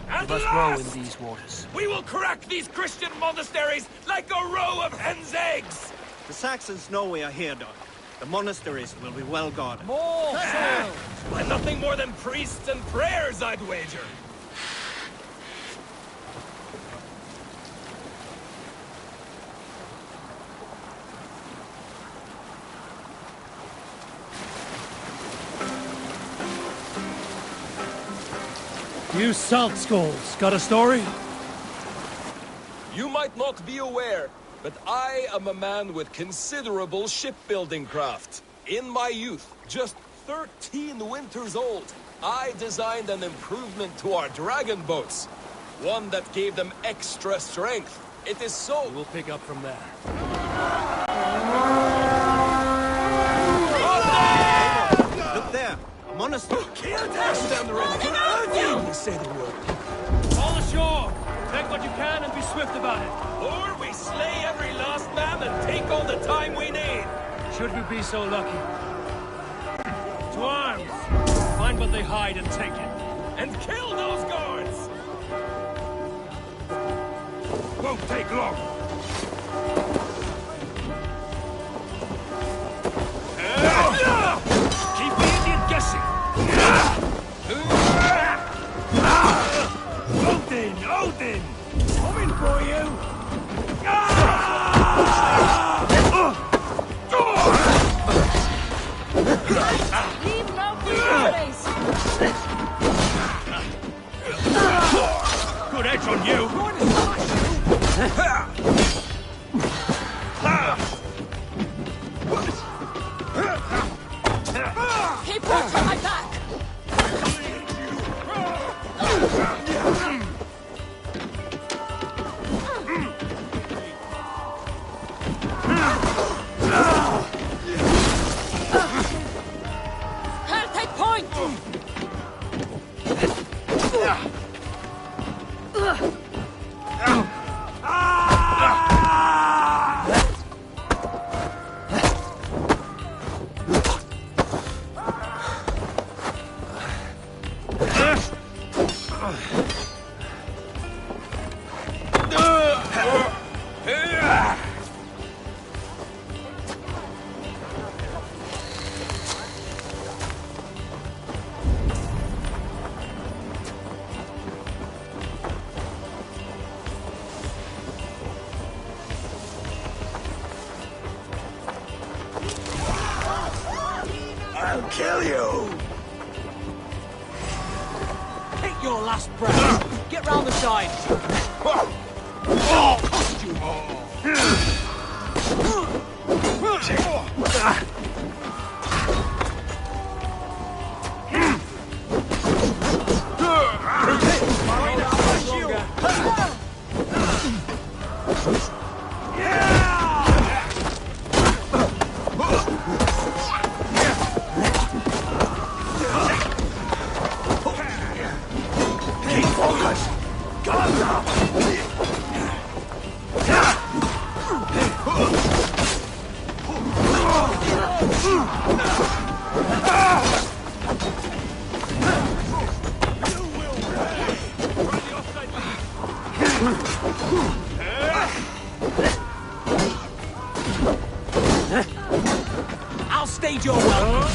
Speaker 5: And
Speaker 1: we must row in these waters.
Speaker 5: We will crack these Christian monasteries like a row of hen's eggs!
Speaker 20: The Saxons know we are here, Doc. The monasteries will be well guarded.
Speaker 1: More sail!
Speaker 5: By nothing more than priests and prayers, I'd wager.
Speaker 1: You salt skulls, got a story?
Speaker 5: You might not be aware, but I am a man with considerable shipbuilding craft. In my youth, just 13 winters old, I designed an improvement to our dragon boats. One that gave them extra strength. It is so...
Speaker 1: We'll pick up from there.
Speaker 20: Look there! A monastery!
Speaker 5: Kill them! Down the road! You say the word.
Speaker 1: All ashore! Take what you can and be swift about it.
Speaker 5: Or we slay every last man and take all the time we need.
Speaker 1: Should we be so lucky? To arms! Find what they hide and take it.
Speaker 5: And kill those guards! Won't take long.
Speaker 1: Keep the Indian guessing! Odin! Odin! Coming for you!
Speaker 3: Leave no free place!
Speaker 1: Good edge on you!
Speaker 3: Keep watch on my back! I'll take point!
Speaker 4: I'll kill you!
Speaker 1: Take your last breath! Get round the side! made your welcome.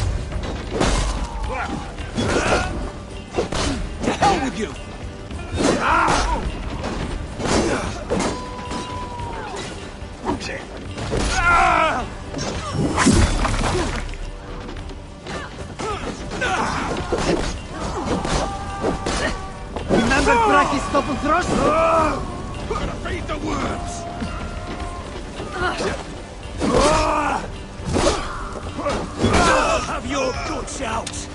Speaker 1: To hell with you!
Speaker 20: Remember Brachy's double thrust?
Speaker 1: Gonna feed the worms! Have your guts out!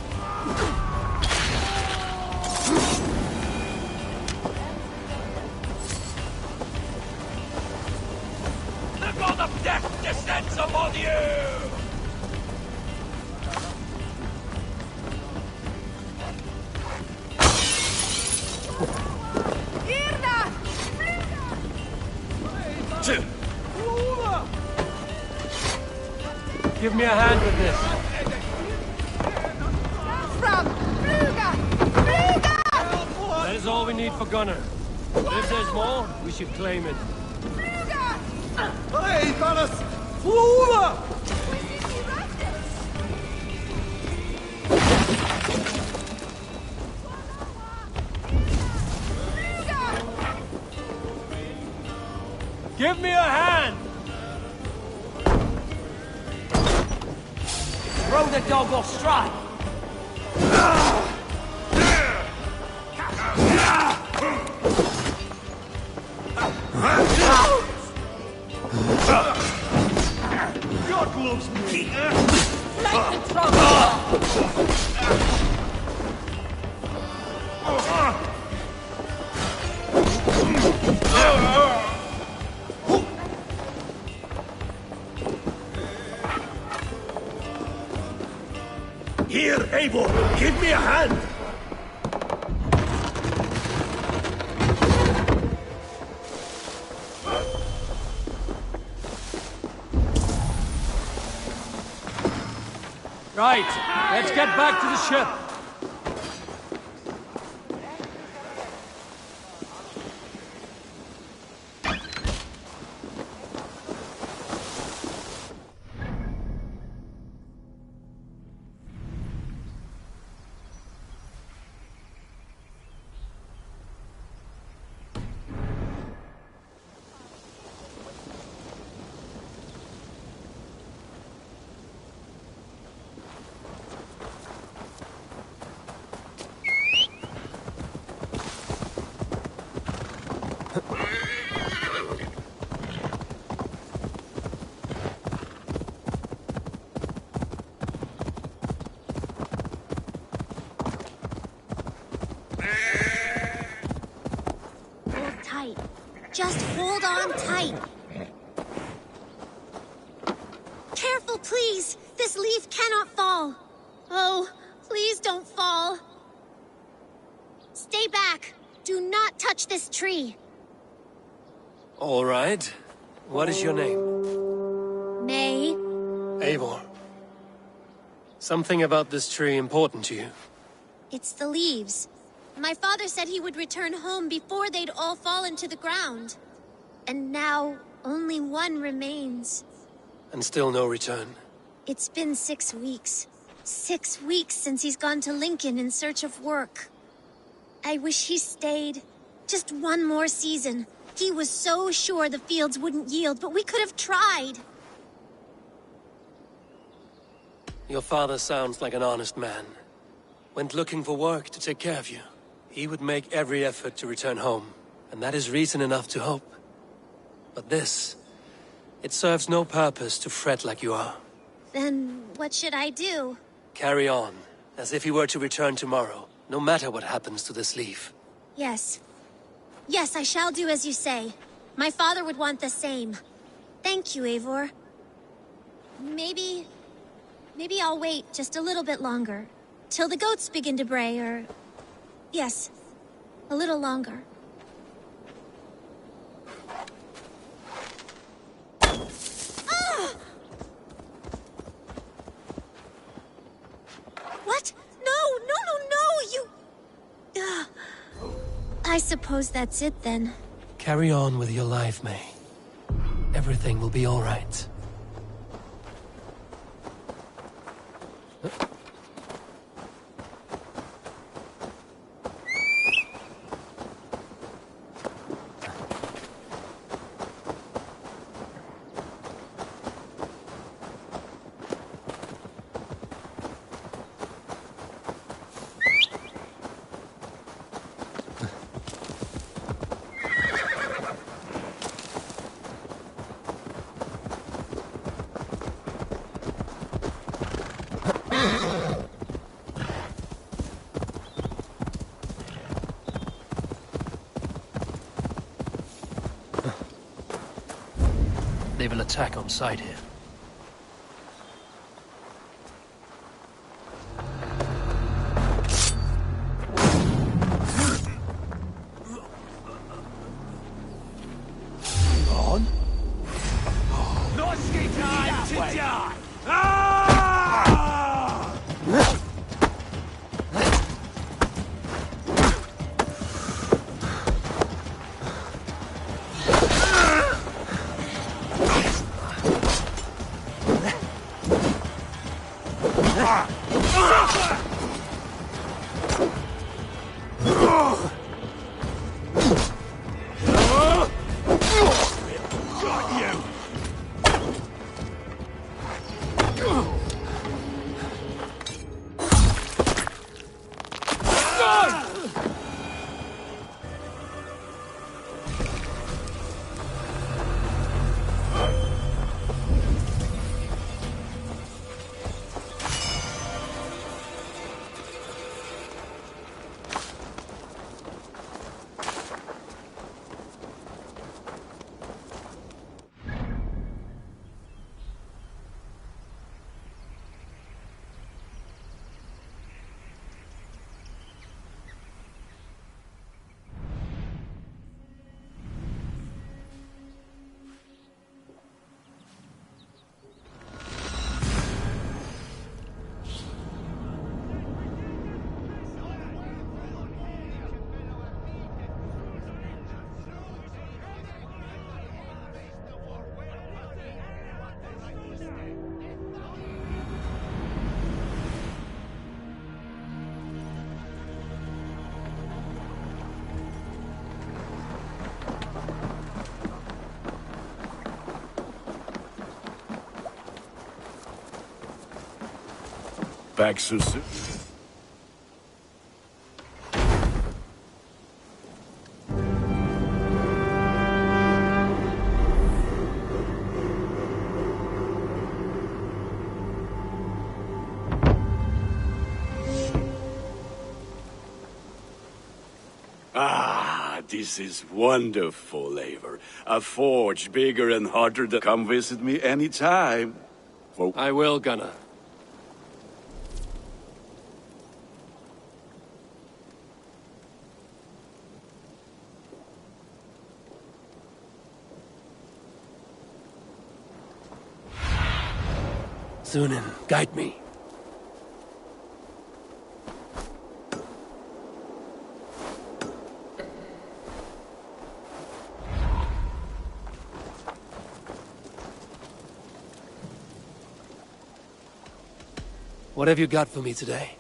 Speaker 1: The god of death descends upon you!
Speaker 19: Give me a hand with this. That is all we need for Gunner. If there's more, we should claim it.
Speaker 16: Hey, Thanos! Flula!
Speaker 19: Give me a hand!
Speaker 1: Throw the dog off stride! God loves me! Let the trouble!
Speaker 19: Here, Eivor! Give me a hand! Right, let's get back to the ship.
Speaker 3: Just hold on tight. Careful, please! This leaf cannot fall. Oh, please don't fall. Stay back. Do not touch this tree.
Speaker 19: All right. What is your name?
Speaker 3: May.
Speaker 19: Eivor. Something about this tree important to you?
Speaker 3: It's the leaves. My father said he would return home before they'd all fallen to the ground. And now, only one remains.
Speaker 19: And still no return?
Speaker 3: It's been 6 weeks. 6 weeks since he's gone to Lincoln in search of work. I wish he stayed. Just one more season. He was so sure the fields wouldn't yield, but we could have tried.
Speaker 19: Your father sounds like an honest man. Went looking for work to take care of you. He would make every effort to return home, and that is reason enough to hope. But this, it serves no purpose to fret like you are.
Speaker 3: Then what should I do?
Speaker 19: Carry on, as if he were to return tomorrow, no matter what happens to this leaf.
Speaker 3: Yes. Yes, I shall do as you say. My father would want the same. Thank you, Eivor. Maybe I'll wait just a little bit longer. Till the goats begin to bray, or... Yes, a little longer. Ah! What? No, you... I suppose that's it, then.
Speaker 19: Carry on with your life, May. Everything will be all right. They've an attack on sight here.
Speaker 1: On? Not time to die!
Speaker 21: Back so soon? This is wonderful, Eivor. A forge bigger and harder to come visit me anytime.
Speaker 19: I will, Gunnar. Sunan, guide me. What have you got for me today?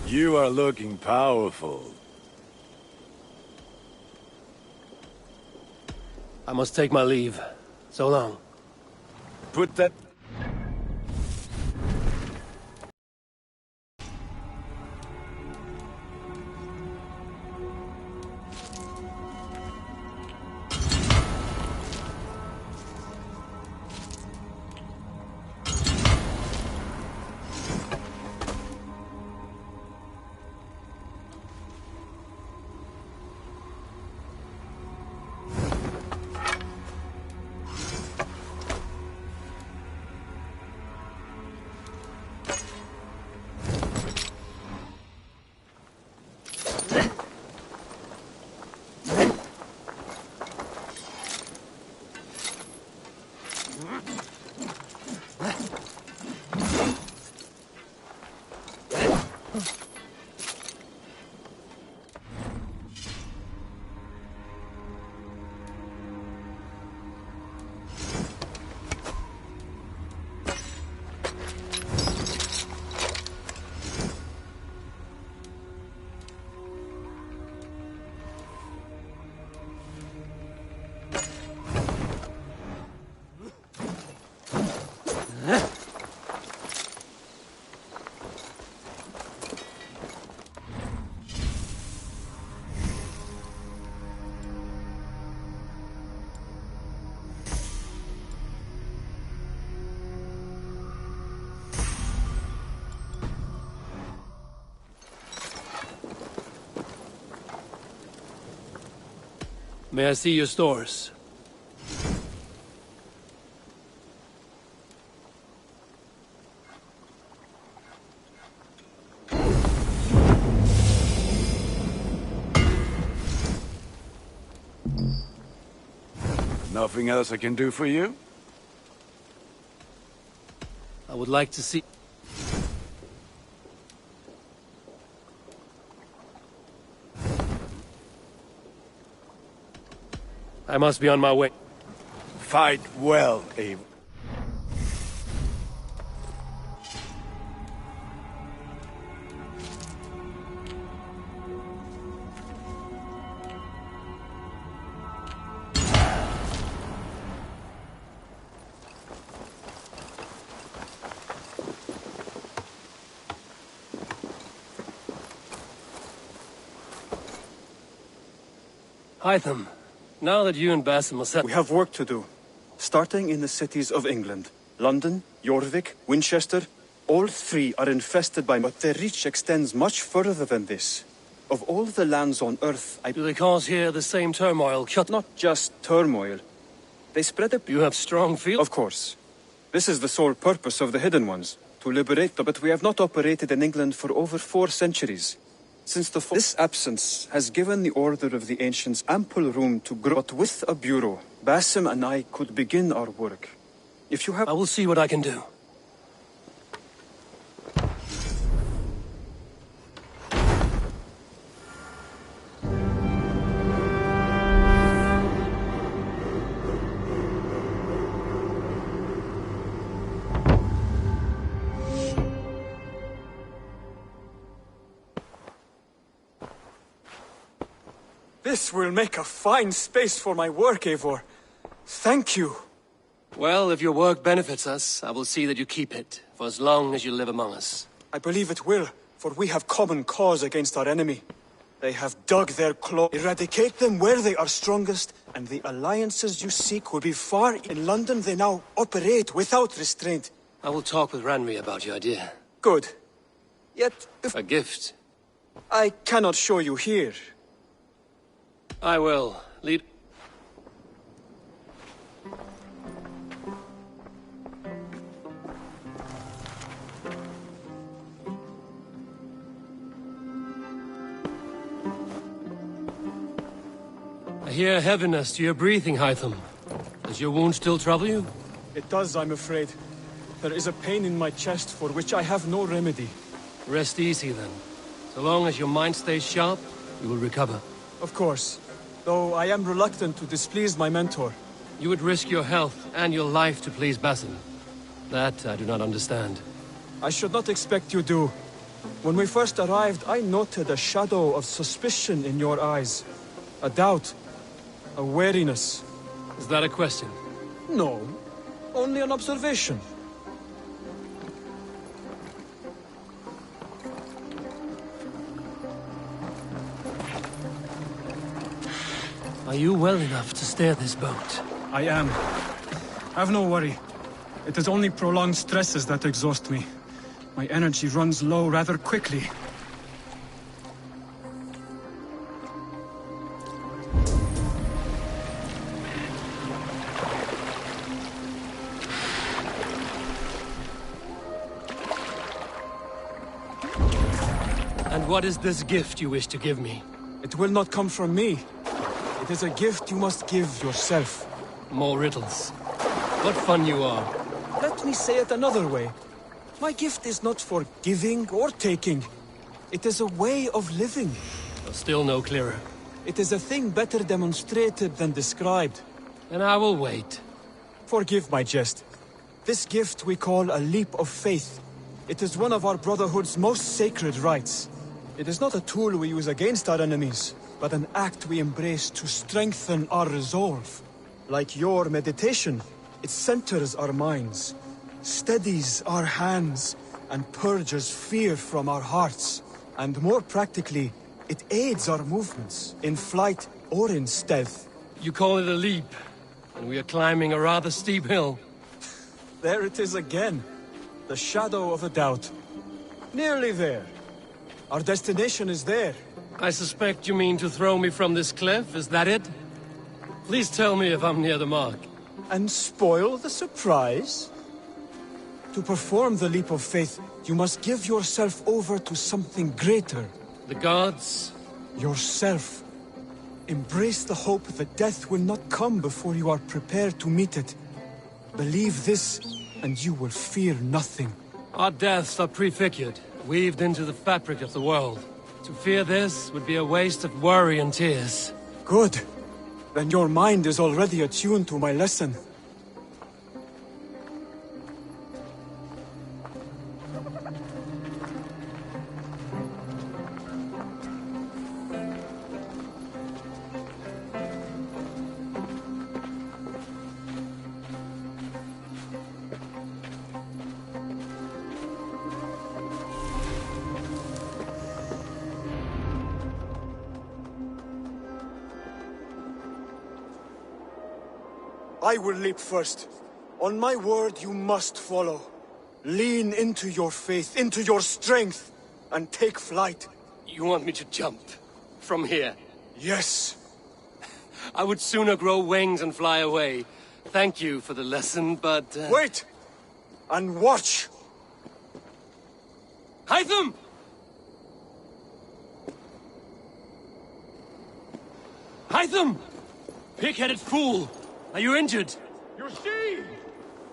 Speaker 21: You are looking powerful.
Speaker 19: I must take my leave. So long.
Speaker 21: Put that...
Speaker 19: May I see your stores?
Speaker 21: Nothing else I can do for you?
Speaker 19: I would like to see... I must be on my way.
Speaker 21: Fight well, Eivor.
Speaker 19: Hytham, now that you and Basim are set...
Speaker 8: We have work to do. Starting in the cities of England. London, Jorvik, Winchester. All three are infested by... But their reach extends much further than this. Of all the lands on Earth,
Speaker 19: Do they cause here the same turmoil?
Speaker 8: Not just turmoil. They spread a...
Speaker 19: You have strong feelings?
Speaker 8: Of course. This is the sole purpose of the Hidden Ones. To liberate them. But we have not operated in England for over 4 centuries. Since this absence has given the Order of the Ancients ample room to grow. But with a bureau, Basim and I could begin our work. If you have...
Speaker 19: I will see what I can do.
Speaker 8: This will make a fine space for my work, Eivor. Thank you.
Speaker 19: Well, if your work benefits us, I will see that you keep it, for as long as you live among us.
Speaker 8: I believe it will, for we have common cause against our enemy. They have dug their claw. Eradicate them where they are strongest, and the alliances you seek will be far. In London, they now operate without restraint.
Speaker 19: I will talk with Ranri about your idea.
Speaker 8: Good. Yet, if...
Speaker 19: A gift.
Speaker 8: I cannot show you here.
Speaker 19: I will. Lead... I hear heaviness to your breathing, Hytham. Does your wound still trouble you?
Speaker 8: It does, I'm afraid. There is a pain in my chest for which I have no remedy.
Speaker 19: Rest easy, then. So long as your mind stays sharp, you will recover.
Speaker 8: Of course. Though I am reluctant to displease my mentor.
Speaker 19: You would risk your health and your life to please Basim. That I do not understand.
Speaker 8: I should not expect you do. When we first arrived, I noted a shadow of suspicion in your eyes. A doubt. A wariness.
Speaker 19: Is that a question?
Speaker 8: No. Only an observation.
Speaker 19: Are you well enough to steer this boat?
Speaker 8: I am. Have no worry. It is only prolonged stresses that exhaust me. My energy runs low rather quickly.
Speaker 19: And what is this gift you wish to give me?
Speaker 8: It will not come from me. It is a gift you must give yourself.
Speaker 19: More riddles. What fun you are.
Speaker 8: Let me say it another way. My gift is not for giving or taking. It is a way of living.
Speaker 19: Still no clearer.
Speaker 8: It is a thing better demonstrated than described.
Speaker 19: And I will wait.
Speaker 8: Forgive my jest. This gift we call a leap of faith. It is one of our Brotherhood's most sacred rites. It is not a tool we use against our enemies, but an act we embrace to strengthen our resolve. Like your meditation, it centers our minds, steadies our hands, and purges fear from our hearts. And more practically, it aids our movements, in flight or in stealth.
Speaker 19: You call it a leap, and we are climbing a rather steep hill.
Speaker 8: There it is again. The shadow of a doubt. Nearly there. Our destination is there.
Speaker 19: I suspect you mean to throw me from this cliff, is that it? Please tell me if I'm near the mark.
Speaker 8: And spoil the surprise? To perform the leap of faith, you must give yourself over to something greater.
Speaker 19: The gods?
Speaker 8: Yourself. Embrace the hope that death will not come before you are prepared to meet it. Believe this, and you will fear nothing.
Speaker 19: Our deaths are prefigured, weaved into the fabric of the world. To fear this would be a waste of worry and tears.
Speaker 8: Good. Then your mind is already attuned to my lesson. I will leap first. On my word, you must follow. Lean into your faith, into your strength, and take flight.
Speaker 19: You want me to jump? From here?
Speaker 8: Yes.
Speaker 19: I would sooner grow wings and fly away. Thank you for the lesson, but...
Speaker 8: Wait! And watch!
Speaker 19: Hytham! Hytham! Pig-headed fool! Are you injured?
Speaker 16: You see?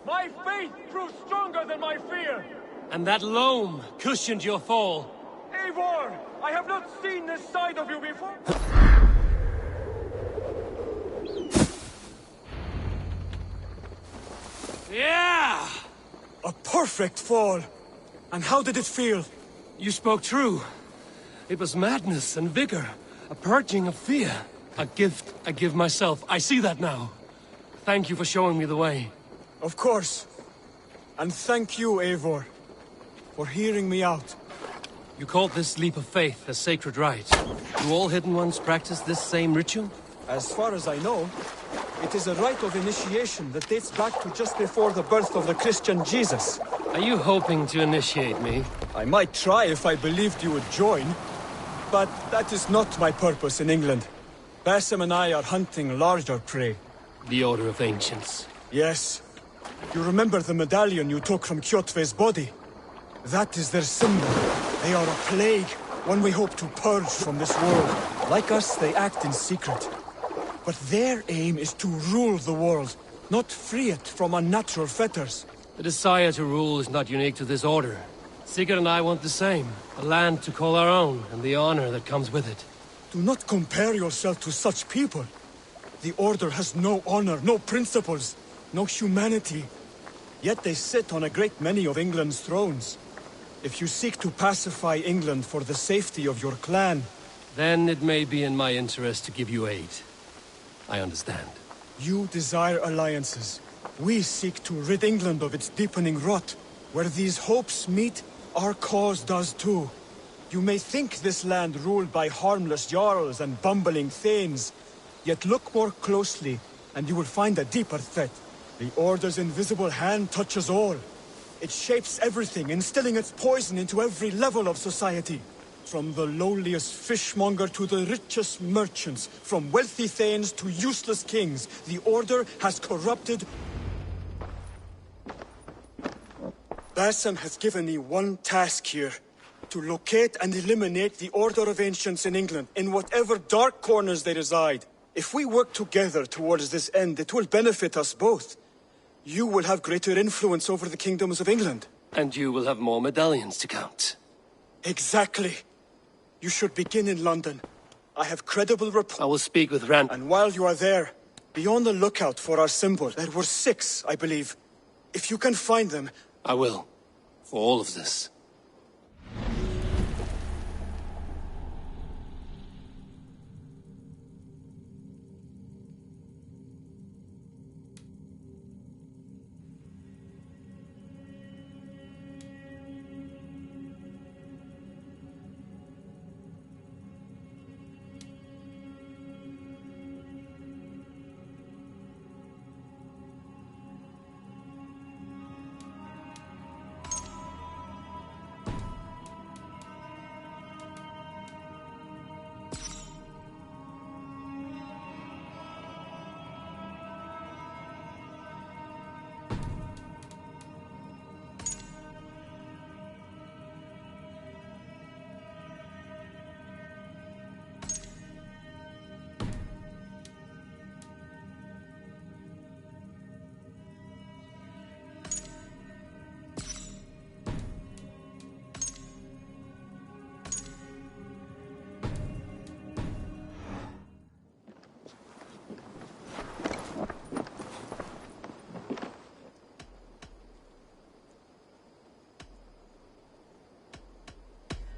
Speaker 16: My faith grew stronger than my fear.
Speaker 19: And that loam cushioned your fall.
Speaker 16: Eivor, I have not seen this side of you before.
Speaker 19: Yeah!
Speaker 8: A perfect fall. And how did it feel?
Speaker 19: You spoke true. It was madness and vigor. A purging of fear. A gift I give myself. I see that now. Thank you for showing me the way.
Speaker 8: Of course. And thank you, Eivor, for hearing me out.
Speaker 19: You called this leap of faith a sacred rite. Do all Hidden Ones practice this same ritual?
Speaker 8: As far as I know, it is a rite of initiation that dates back to just before the birth of the Christian Jesus.
Speaker 19: Are you hoping to initiate me?
Speaker 8: I might try if I believed you would join. But that is not my purpose in England. Basim and I are hunting larger prey.
Speaker 19: The Order of Ancients.
Speaker 8: Yes. You remember the medallion you took from Kjotve's body? That is their symbol. They are a plague, one we hope to purge from this world. Like us, they act in secret. But their aim is to rule the world, not free it from unnatural fetters.
Speaker 19: The desire to rule is not unique to this order. Sigurd and I want the same. A land to call our own, and the honor that comes with it.
Speaker 8: Do not compare yourself to such people. The Order has no honor, no principles, no humanity. Yet they sit on a great many of England's thrones. If you seek to pacify England for the safety of your clan...
Speaker 19: Then it may be in my interest to give you aid. I understand.
Speaker 8: You desire alliances. We seek to rid England of its deepening rot. Where these hopes meet, our cause does too. You may think this land ruled by harmless jarls and bumbling thanes. Yet look more closely, and you will find a deeper threat. The Order's invisible hand touches all. It shapes everything, instilling its poison into every level of society. From the lowliest fishmonger to the richest merchants, from wealthy thanes to useless kings, the Order has corrupted... Basim has given me one task here. To locate and eliminate the Order of Ancients in England, in whatever dark corners they reside. If we work together towards this end, it will benefit us both. You will have greater influence over the kingdoms of England.
Speaker 19: And you will have more medallions to count.
Speaker 8: Exactly. You should begin in London. I have credible reports.
Speaker 19: I will speak with Rand.
Speaker 8: And while you are there, be on the lookout for our symbol. There were 6, I believe. If you can find them...
Speaker 19: I will. For all of this.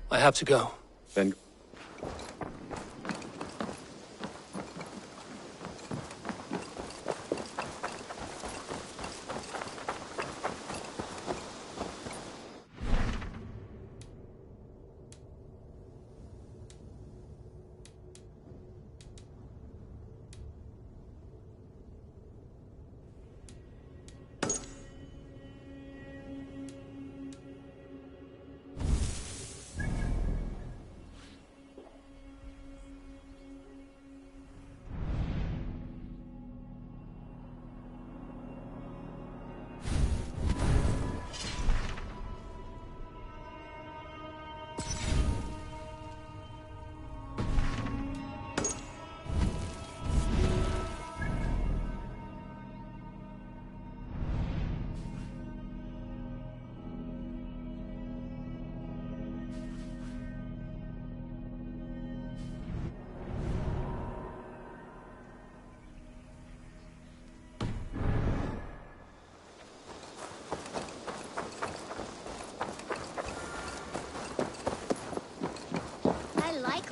Speaker 19: I have to go.
Speaker 21: Then...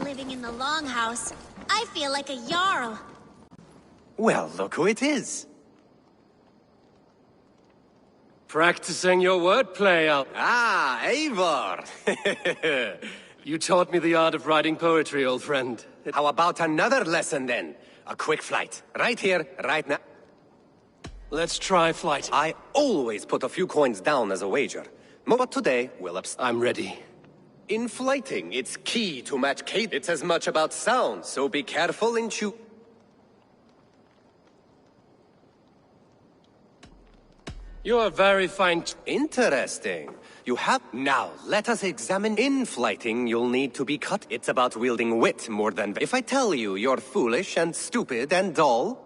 Speaker 3: Living in the Longhouse. I feel like a Jarl.
Speaker 7: Well, look who it is.
Speaker 19: Practicing your wordplay,
Speaker 7: Ah, Eivor!
Speaker 19: You taught me the art of writing poetry, old friend.
Speaker 7: How about another lesson, then? A quick flight. Right here, right now.
Speaker 19: Let's try flight.
Speaker 7: I always put a few coins down as a wager. But today, we'll
Speaker 19: I'm ready.
Speaker 7: In flighting, it's key to match cadence. It's as much about sound, so be careful in choosing.
Speaker 19: You are very fine.
Speaker 7: Interesting. You have... Now, let us examine... In flighting, you'll need to be cut. It's about wielding wit more than... If I tell you you're foolish and stupid and dull...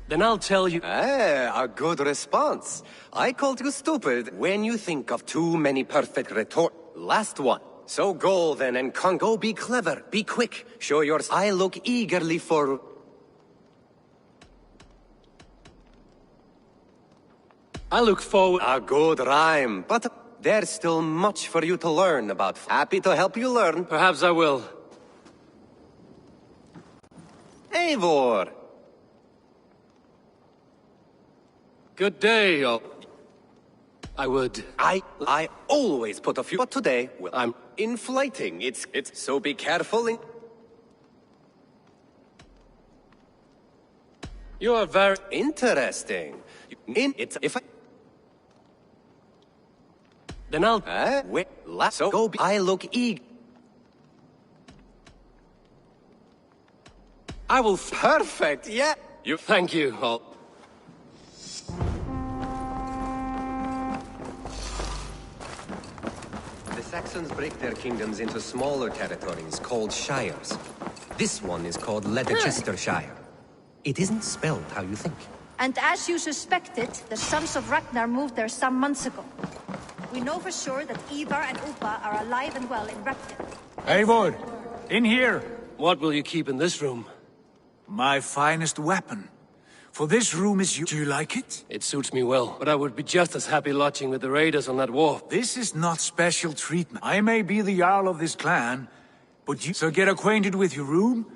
Speaker 19: Then I'll tell you...
Speaker 7: a good response. I called you stupid when you think of too many perfect retort. Last one. So go then and go be clever, be quick. Show your... I look eagerly for...
Speaker 19: I look forward...
Speaker 7: A good rhyme, but there's still much for you to learn about. Happy to help you learn.
Speaker 19: Perhaps I will.
Speaker 7: Eivor!
Speaker 19: Good day, I would.
Speaker 7: I always put a few... But today, well,
Speaker 19: I'm...
Speaker 7: In flighting, it's... So be careful in...
Speaker 19: You are very...
Speaker 7: Interesting. It's... If I...
Speaker 19: Then I'll...
Speaker 7: Wait, so go be... I look eager.
Speaker 19: I will...
Speaker 7: Perfect, yeah.
Speaker 19: You... Thank you,
Speaker 7: Saxons break their kingdoms into smaller territories called shires. This one is called Leicestershire. It isn't spelled how you think.
Speaker 22: And as you suspected, the Sons of Ragnar moved there some months ago. We know for sure that Ivar and Upa are alive and well in Repton.
Speaker 1: Eivor, in here.
Speaker 19: What will you keep in this room?
Speaker 1: My finest weapon. For this room is you. Do you like it?
Speaker 19: It suits me well, but I would be just as happy lodging with the raiders on that wharf.
Speaker 1: This is not special treatment. I may be the Jarl of this clan, but you... So get acquainted with your room.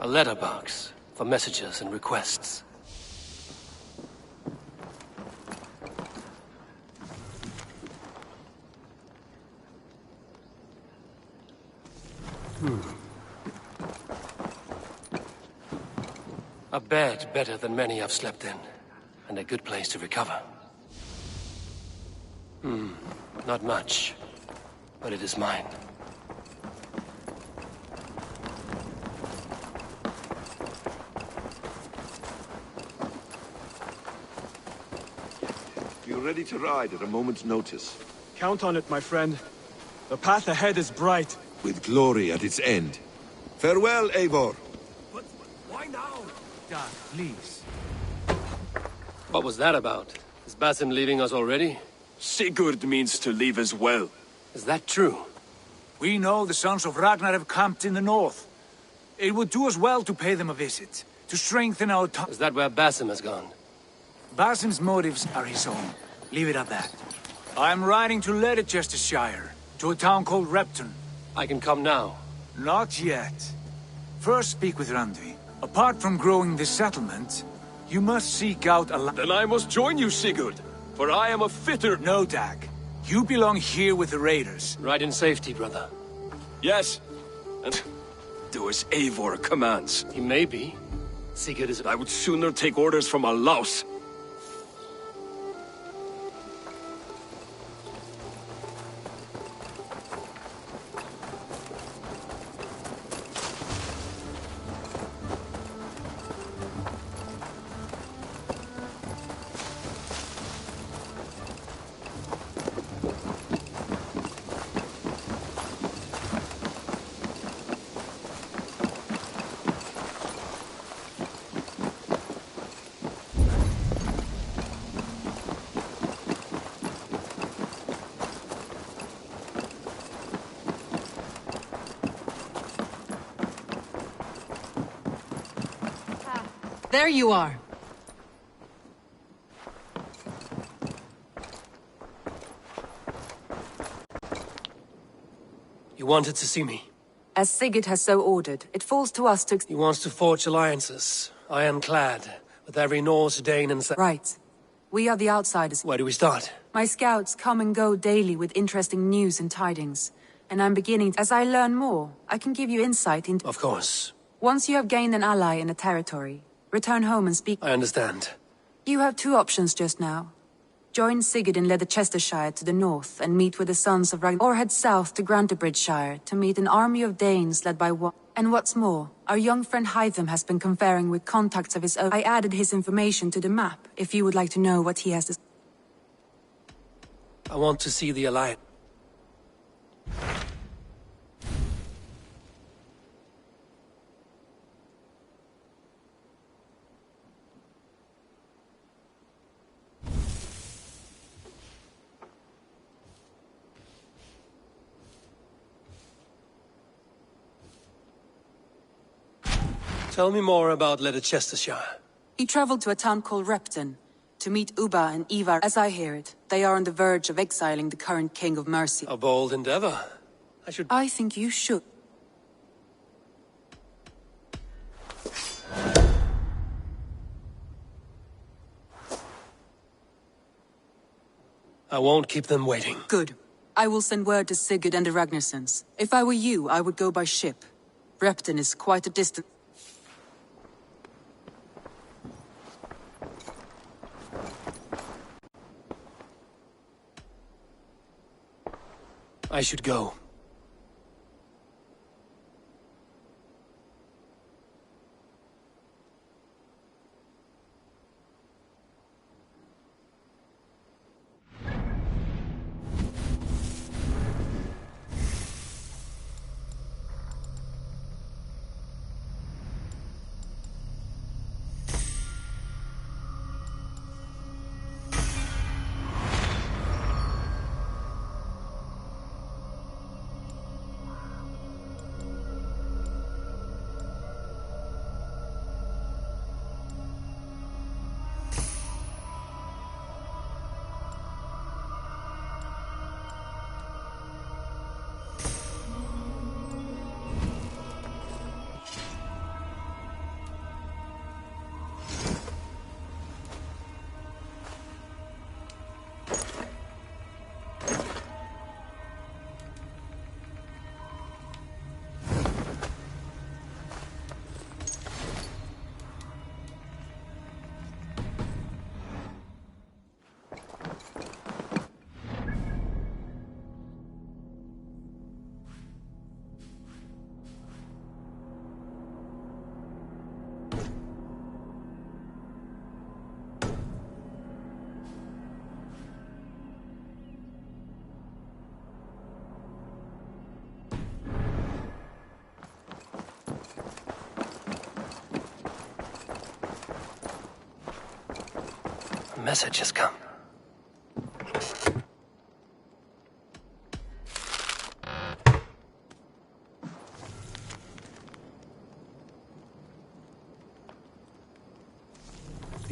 Speaker 19: A letterbox for messages and requests. A bed better than many I've slept in, and a good place to recover. Not much, but it is mine.
Speaker 21: You're ready to ride at a moment's notice.
Speaker 8: Count on it, my friend. The path ahead is bright.
Speaker 21: With glory at its end. Farewell, Eivor.
Speaker 1: But why now? Dad, please.
Speaker 19: What was that about? Is Basim leaving us already?
Speaker 23: Sigurd means to leave as well.
Speaker 19: Is that true?
Speaker 1: We know the Sons of Ragnar have camped in the north. It would do us well to pay them a visit, to strengthen our ties.
Speaker 19: Is that where Basim has gone?
Speaker 1: Basim's motives are his own. Leave it at that. I'm riding to Leicestershire, to a town called Repton.
Speaker 19: I can come now.
Speaker 1: Not yet. First speak with Randvi. Apart from growing this settlement, you must seek out a
Speaker 23: Then I must join you, Sigurd, for I am a fitter.
Speaker 1: No, Dag. You belong here with the raiders.
Speaker 19: Ride in safety, brother.
Speaker 23: Yes, and do as Eivor commands.
Speaker 19: He may be. Sigurd is...
Speaker 23: I would sooner take orders from a louse.
Speaker 18: There you are.
Speaker 19: You wanted to see me?
Speaker 18: As Sigurd has so ordered, it falls to us to...
Speaker 19: He wants to forge alliances, ironclad, with every Norse, Dane and...
Speaker 18: Right. We are the outsiders.
Speaker 19: Where do we start?
Speaker 18: My scouts come and go daily with interesting news and tidings. And I'm beginning... As I learn more, I can give you insight into...
Speaker 19: Of course.
Speaker 18: Once you have gained an ally in a territory, return home and speak...
Speaker 19: I understand.
Speaker 18: You have two options just now. Join Sigurd in Leicestershire to the north and meet with the sons of Ragnar, or head south to Grantebridgeshire to meet an army of Danes led by And what's more, our young friend Hytham has been conferring with contacts of his own. I added his information to the map, if you would like to know what he has to...
Speaker 19: I want to see the alliance. Tell me more about Leicestershire.
Speaker 18: He traveled to a town called Repton, to meet Ubba and Ivar. As I hear it, they are on the verge of exiling the current king of Mercia.
Speaker 19: A bold endeavor.
Speaker 18: I think you should.
Speaker 19: I won't keep them waiting.
Speaker 18: Good. I will send word to Sigurd and the Ragnarsons. If I were you, I would go by ship. Repton is quite a distance.
Speaker 19: I should go. A message has come.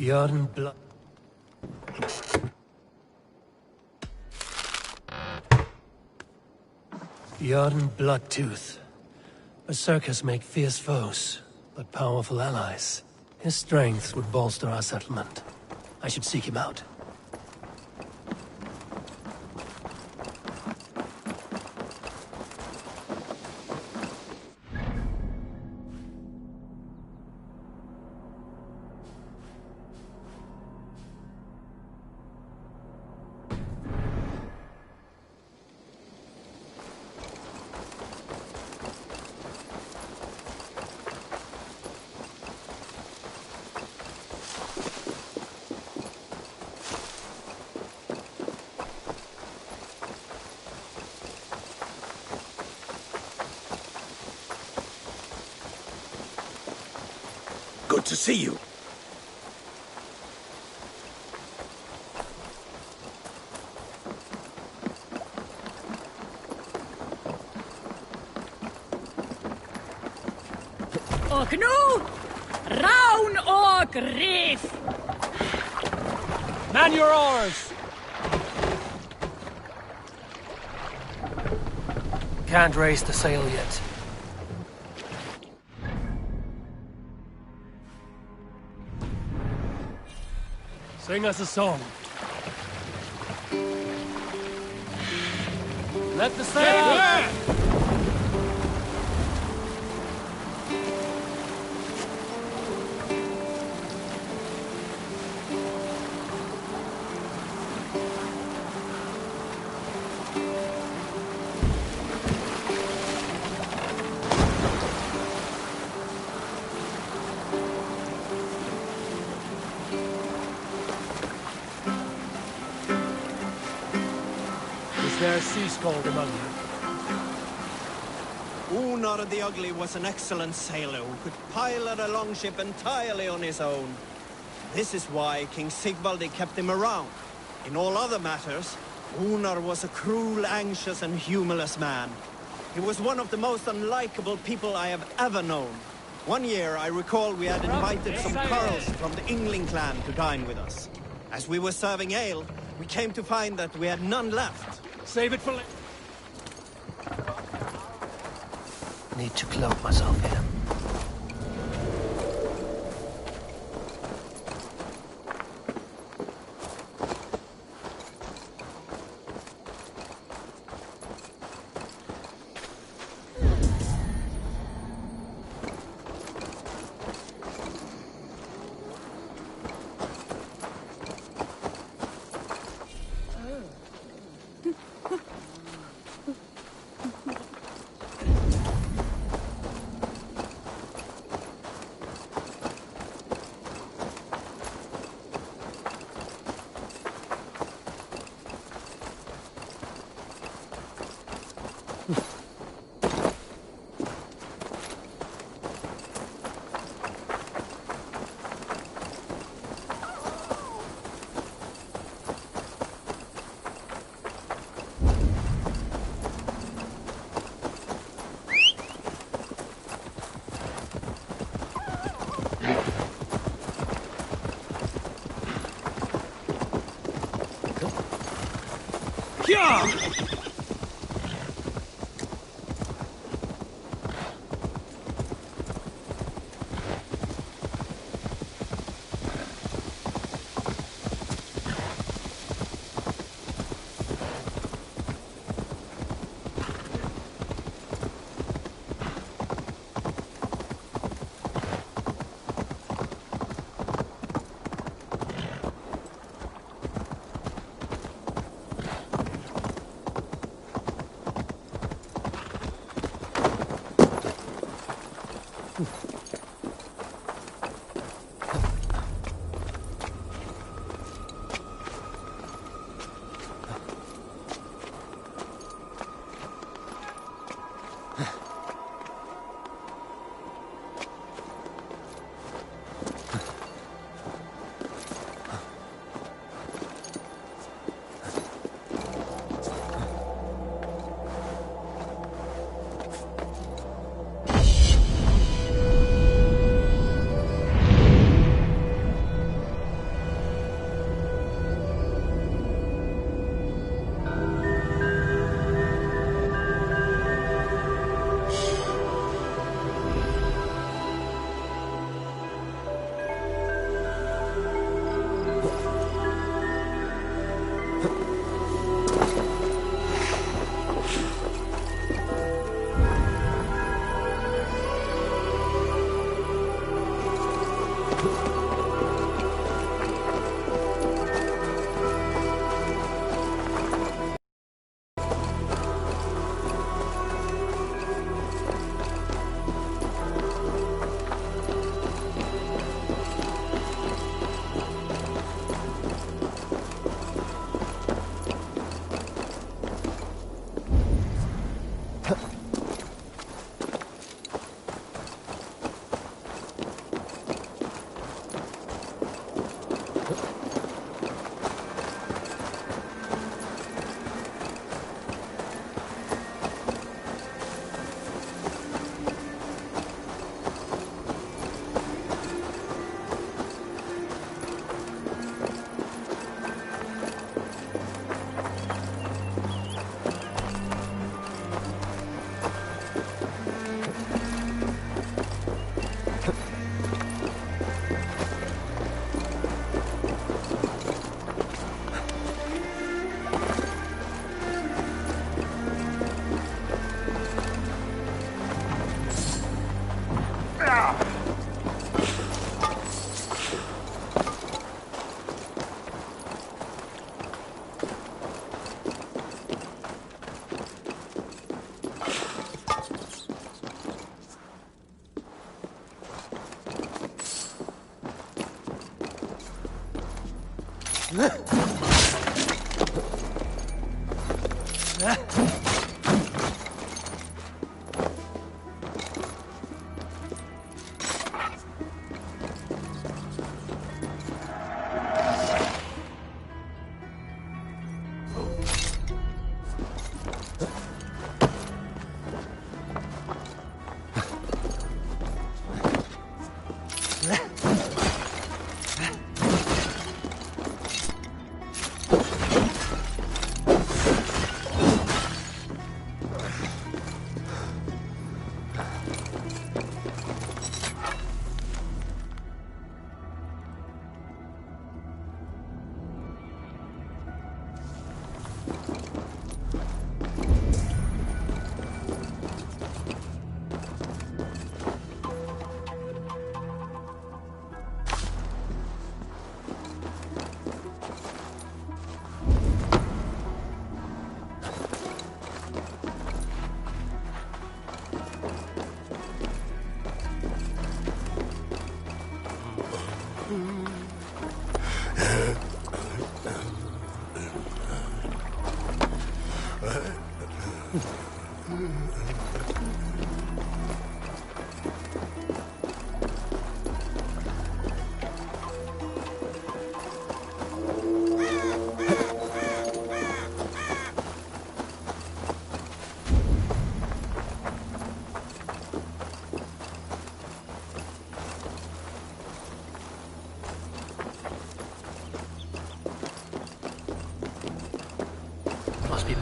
Speaker 19: Bjorn Blood. Bjorn Bloodtooth. Berserkers make fierce foes, but powerful allies. His strength would bolster our settlement. I should seek him out.
Speaker 23: Good to see you.
Speaker 11: Och nu, round och reef!
Speaker 1: Man your oars!
Speaker 19: Can't raise the sail yet. Sing us a song. Let the sail out! Is there a sea scald among you?
Speaker 20: Unar the Ugly was an excellent sailor who could pilot a longship entirely on his own. This is why King Sigvaldi kept him around. In all other matters, Unar was a cruel, anxious and humorless man. He was one of the most unlikable people I have ever known. One year, I recall we had invited some Carls from the Yngling clan to dine with us. As we were serving ale, we came to find that we had none left.
Speaker 1: Save it for later.
Speaker 19: Need to cloak myself here.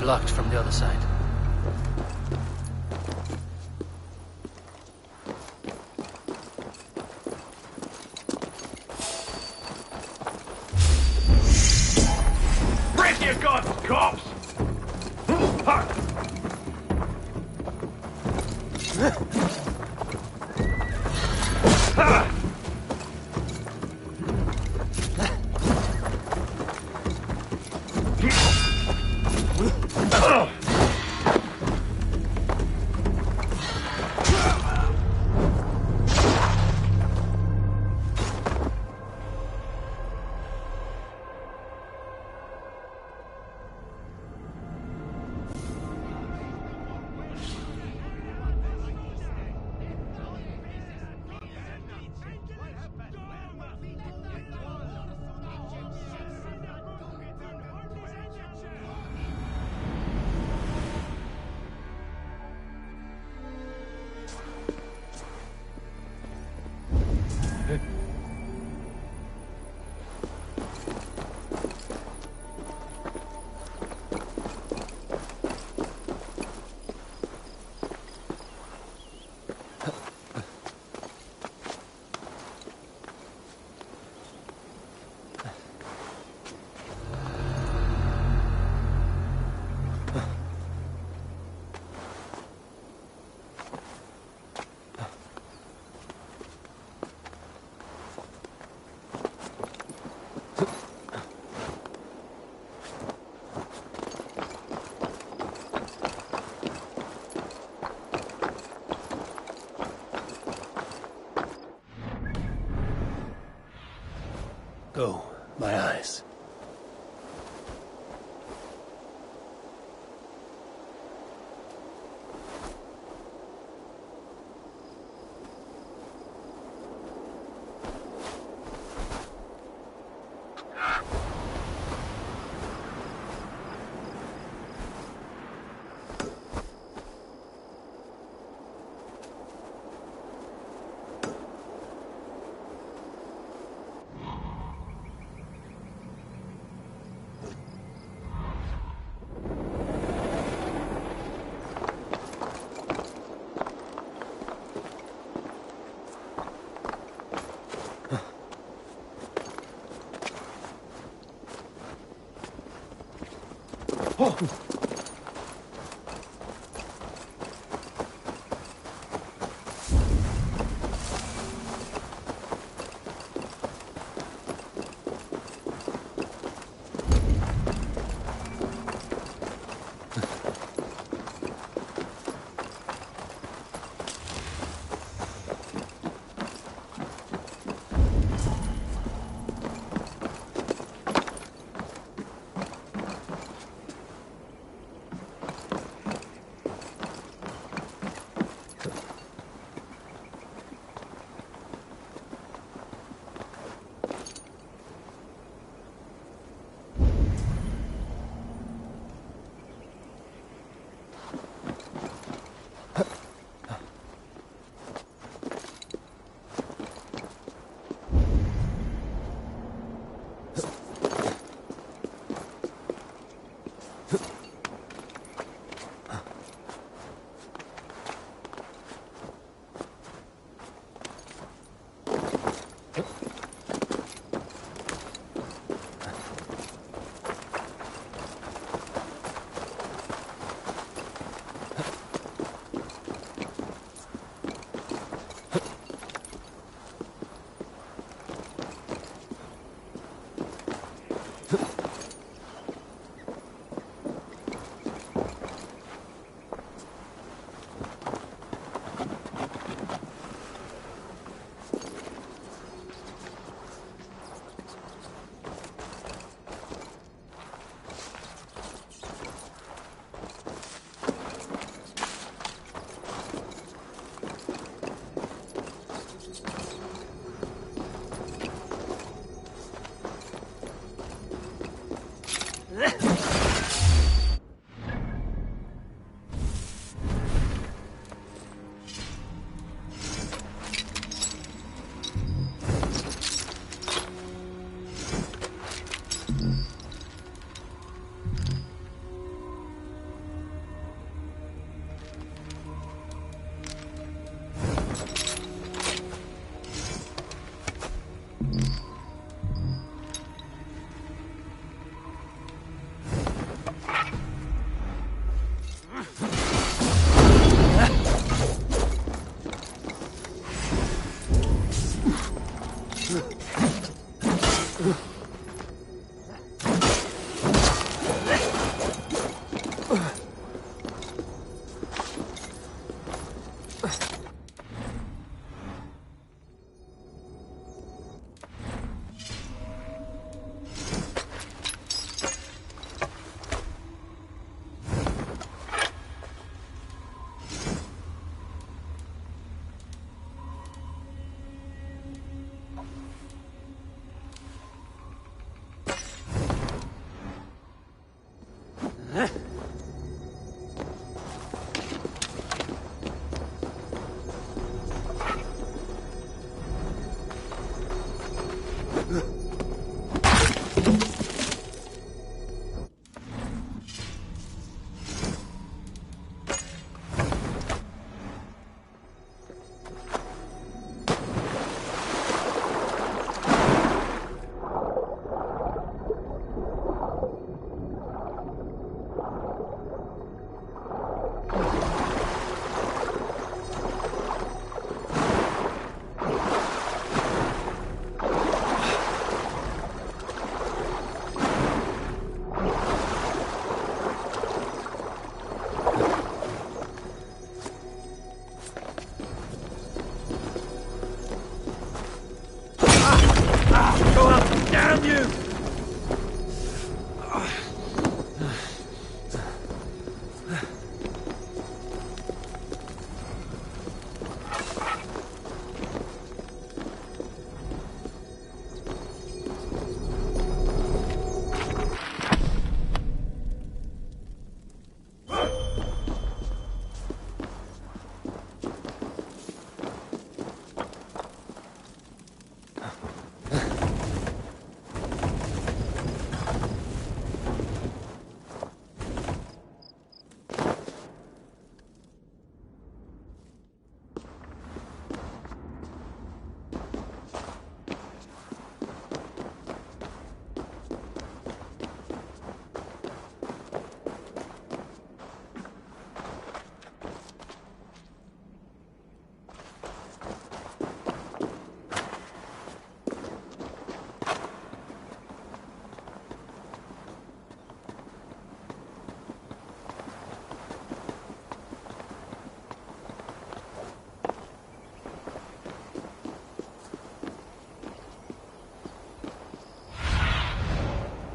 Speaker 6: Blocked from the other side.
Speaker 16: Break your guns, cops!
Speaker 19: Go, my eyes.
Speaker 16: Oh!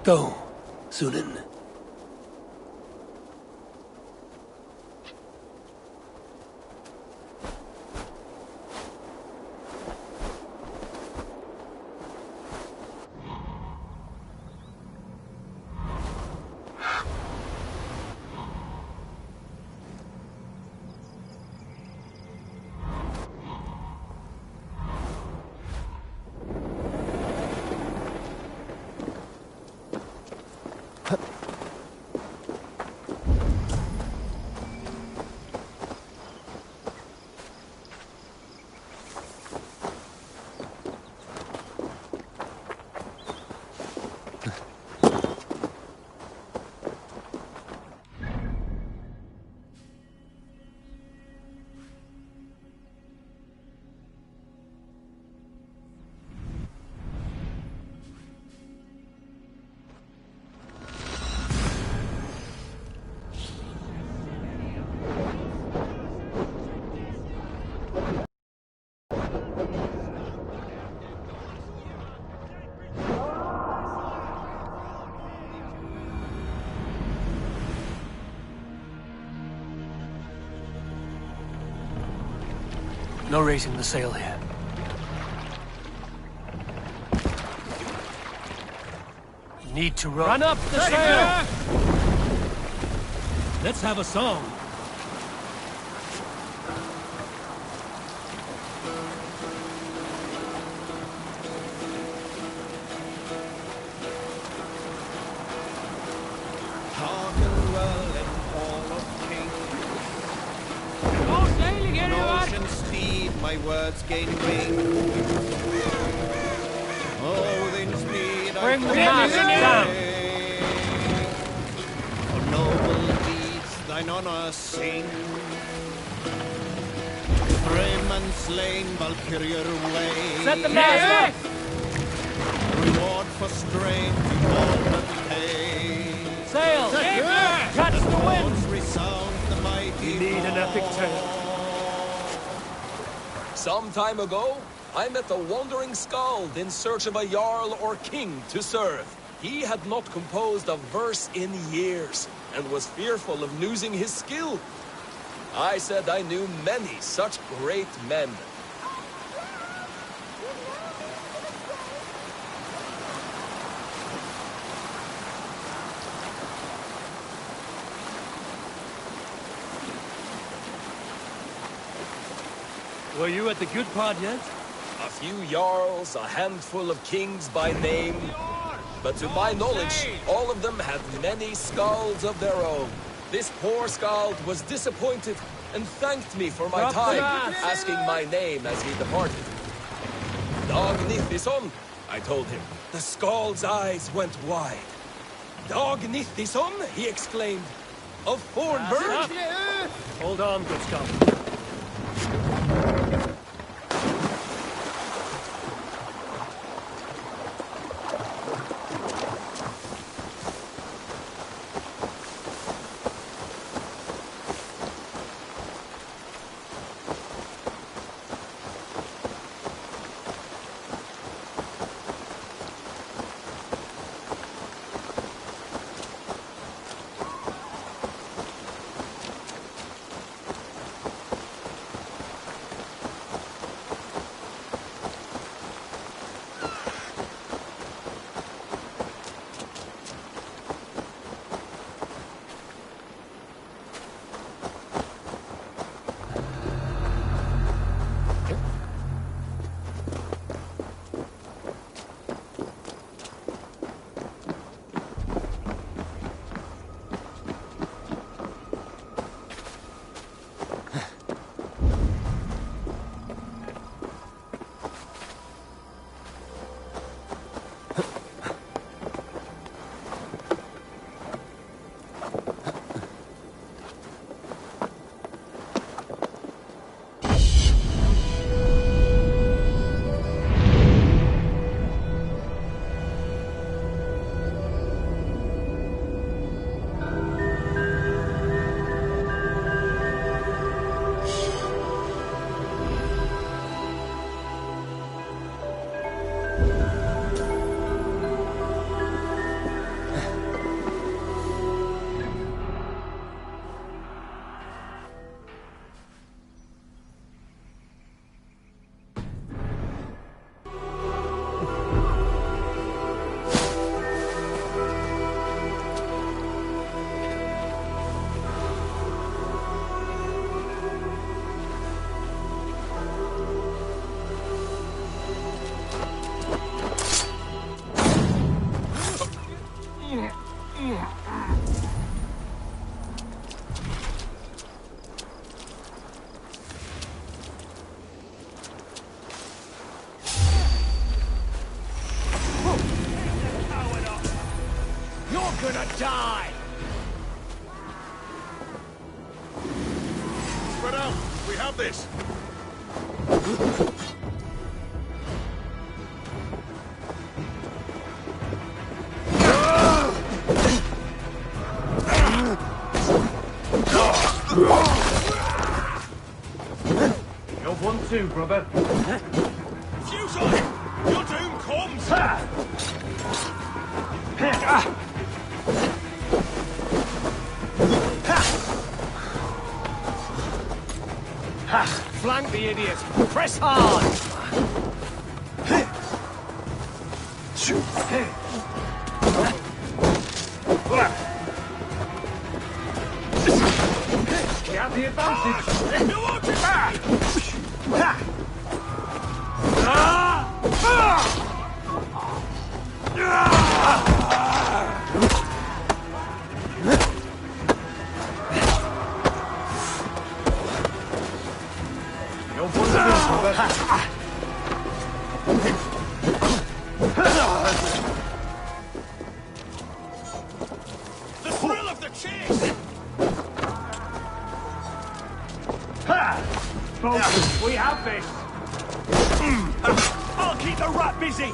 Speaker 19: Go, Sunan. No raising the sail here. need to run.
Speaker 5: Run up the sail! Let's have a song.
Speaker 20: Hearken well in hall of kings.
Speaker 5: No sailing
Speaker 20: On
Speaker 5: anyone!
Speaker 20: ocean steed my words gain wing. Odin's speed
Speaker 5: Bring the
Speaker 20: I
Speaker 5: mast down.
Speaker 20: For noble deeds thine honor sing. Grim and slain Valkyrier way.
Speaker 5: Set the mast up!
Speaker 20: Reward for strength you all but pay.
Speaker 5: Sail! Catch the wind!
Speaker 20: Resound the mighty
Speaker 5: We need an epic tale. Some time ago, I met a wandering skald in search of a jarl or king to serve. He had not composed a verse in years, and was fearful of losing his skill. I said I knew many such great men.
Speaker 19: Were you at the good part yet?
Speaker 5: A few jarls, a handful of kings by name. But to my knowledge, all of them had many skalds of their own. This poor skald was disappointed and thanked me for my time, asking my name as he departed. Dag Nithison, I told him. The skald's eyes went wide. Dag Nithison, he exclaimed. Of Thornburg?
Speaker 19: Hold on, good Scott.
Speaker 5: gonna die!
Speaker 21: Spread out! We have this!
Speaker 16: You're one too, brother.
Speaker 21: Futile! Your doom comes!
Speaker 5: Flank the idiot! Press hard!
Speaker 21: Shoot!
Speaker 16: both. We have this.
Speaker 23: I'll keep the rat busy!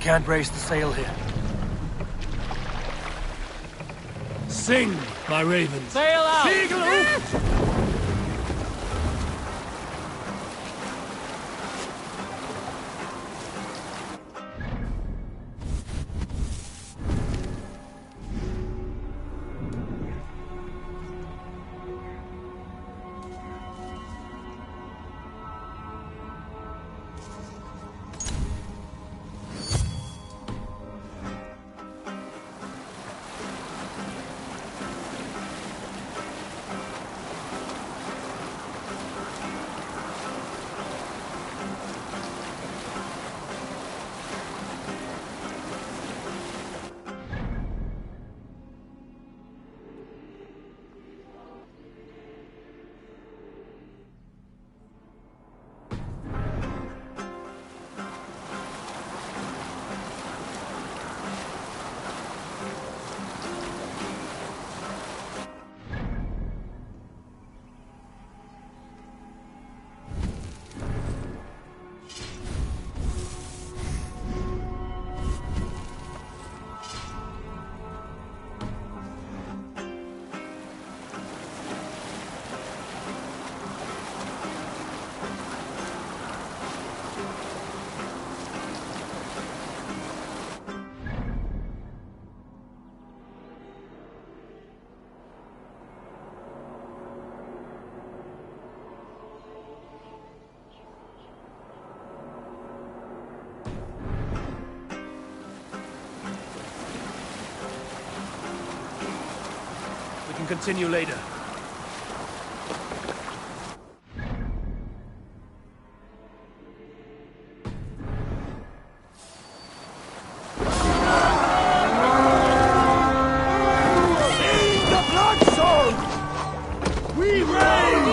Speaker 19: Can't raise the sail here. Sing, my ravens.
Speaker 11: Sail out!
Speaker 19: Continue later.
Speaker 23: The blood soul! We reign!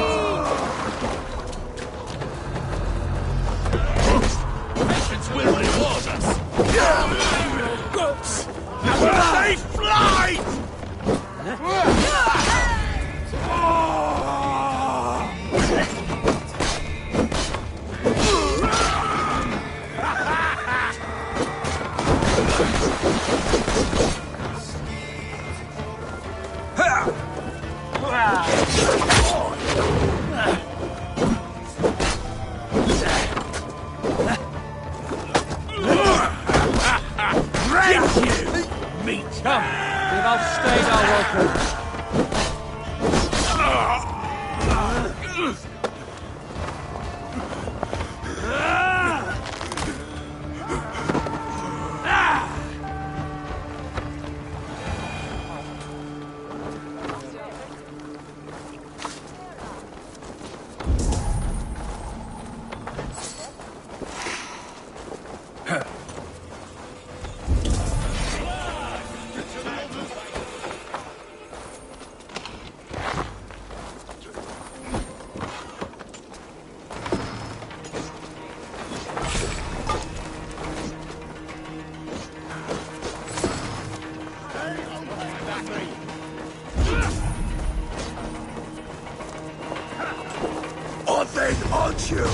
Speaker 23: Vengeance will reward us! Safe flight!
Speaker 11: Come, give
Speaker 5: outstayed our welcome.
Speaker 23: Or they'd haunt you!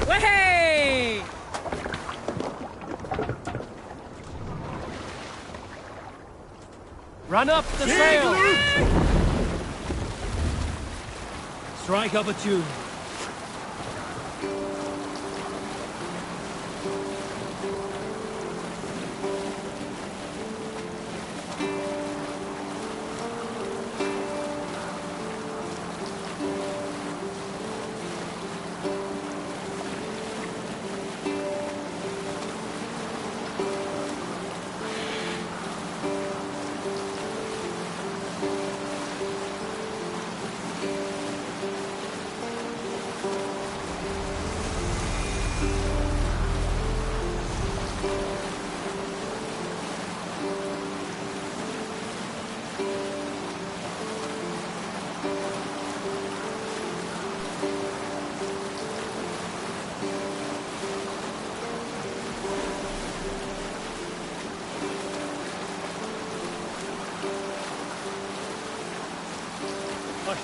Speaker 11: Way!
Speaker 5: Run up the sail! Strike up a tune.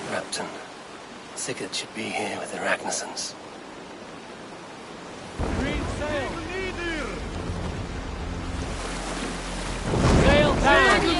Speaker 2: Captain, Sigurd should be here with the Ragnarsons.
Speaker 5: Green sail! Sail down!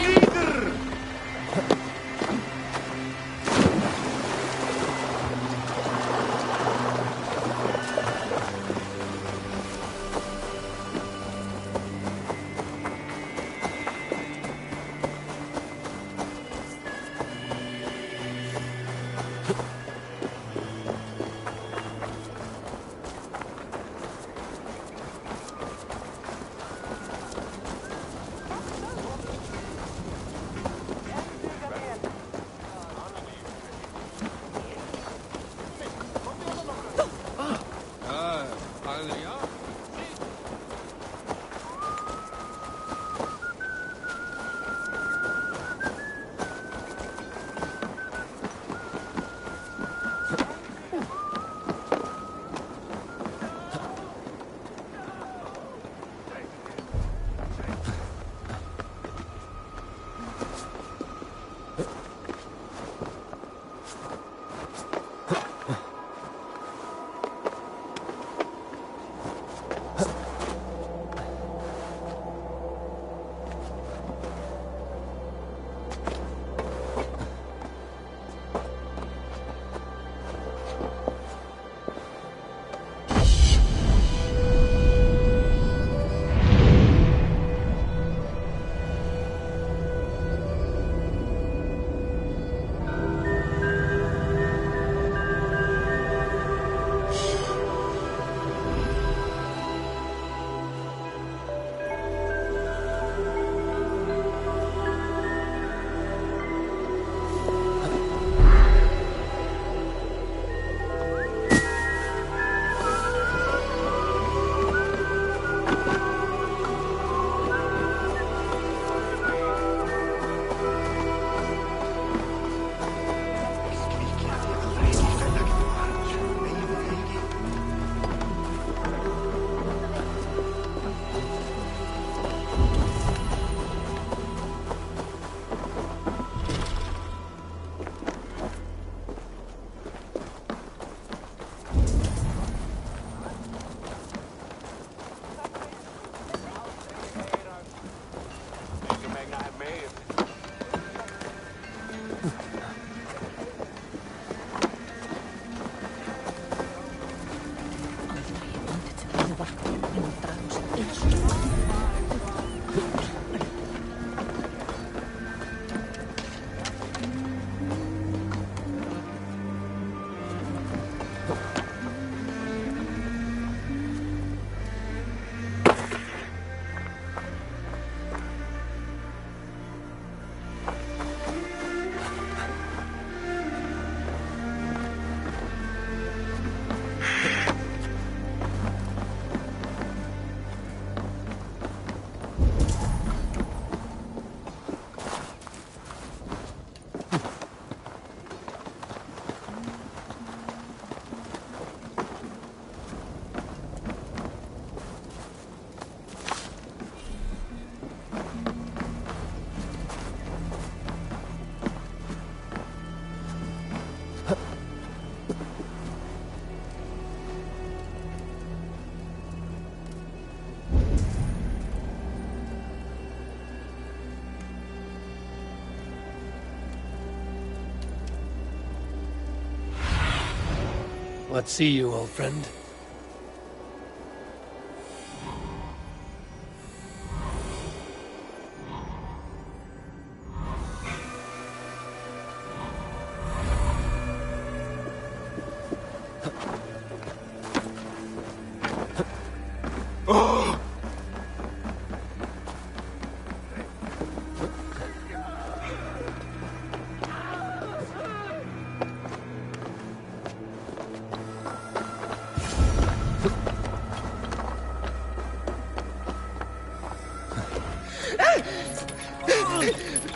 Speaker 19: What see you, old friend?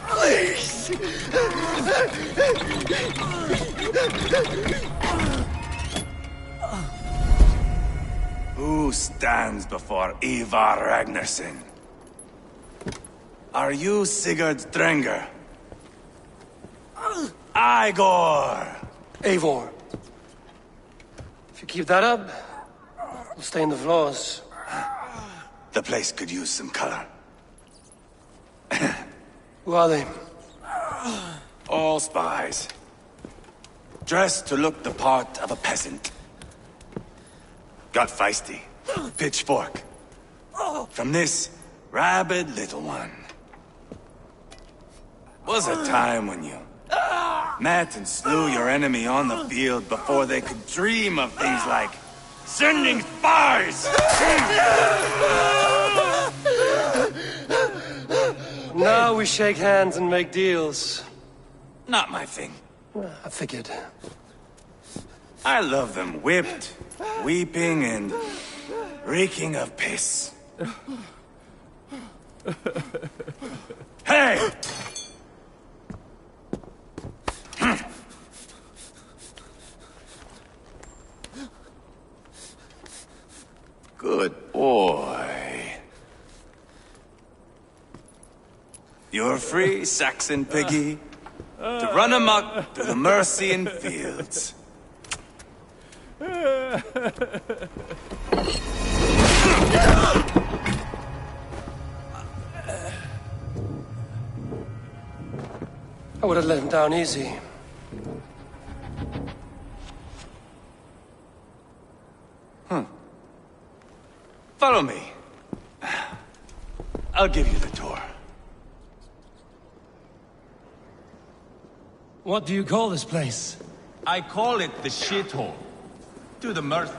Speaker 23: Please!
Speaker 21: Who stands before Ivar Ragnarsson? Are you Sigurd Drenger? Igor!
Speaker 19: Eivor. If you keep that up, we'll stay in the floors.
Speaker 21: The place could use some color.
Speaker 19: Who are they?
Speaker 21: All spies. Dressed to look the part of a peasant. Got feisty. Pitchfork. From this rabid little one. Was a time when you met and slew your enemy on the field before they could dream of things like sending spies!
Speaker 19: Now we shake hands and make deals.
Speaker 21: Not my thing.
Speaker 19: I figured.
Speaker 21: I love them whipped, weeping, and reeking of piss. Hey! Good boy. You're free, Saxon piggy, to run amok through the Mercian fields.
Speaker 19: I would have let him down easy.
Speaker 21: Follow me. I'll give you the tour.
Speaker 19: What do you call this place?
Speaker 9: I call it the shithole. To the mirth.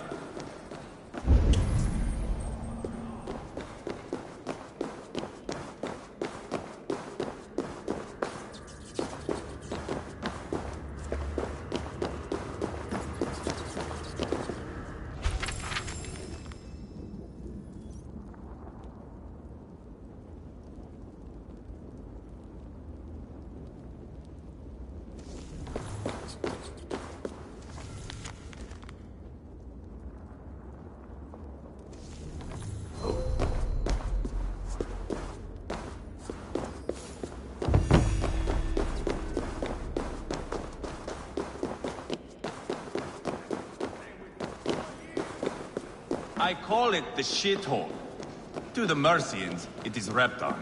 Speaker 9: I call it the shithole. To the Mercians, it is Reptar.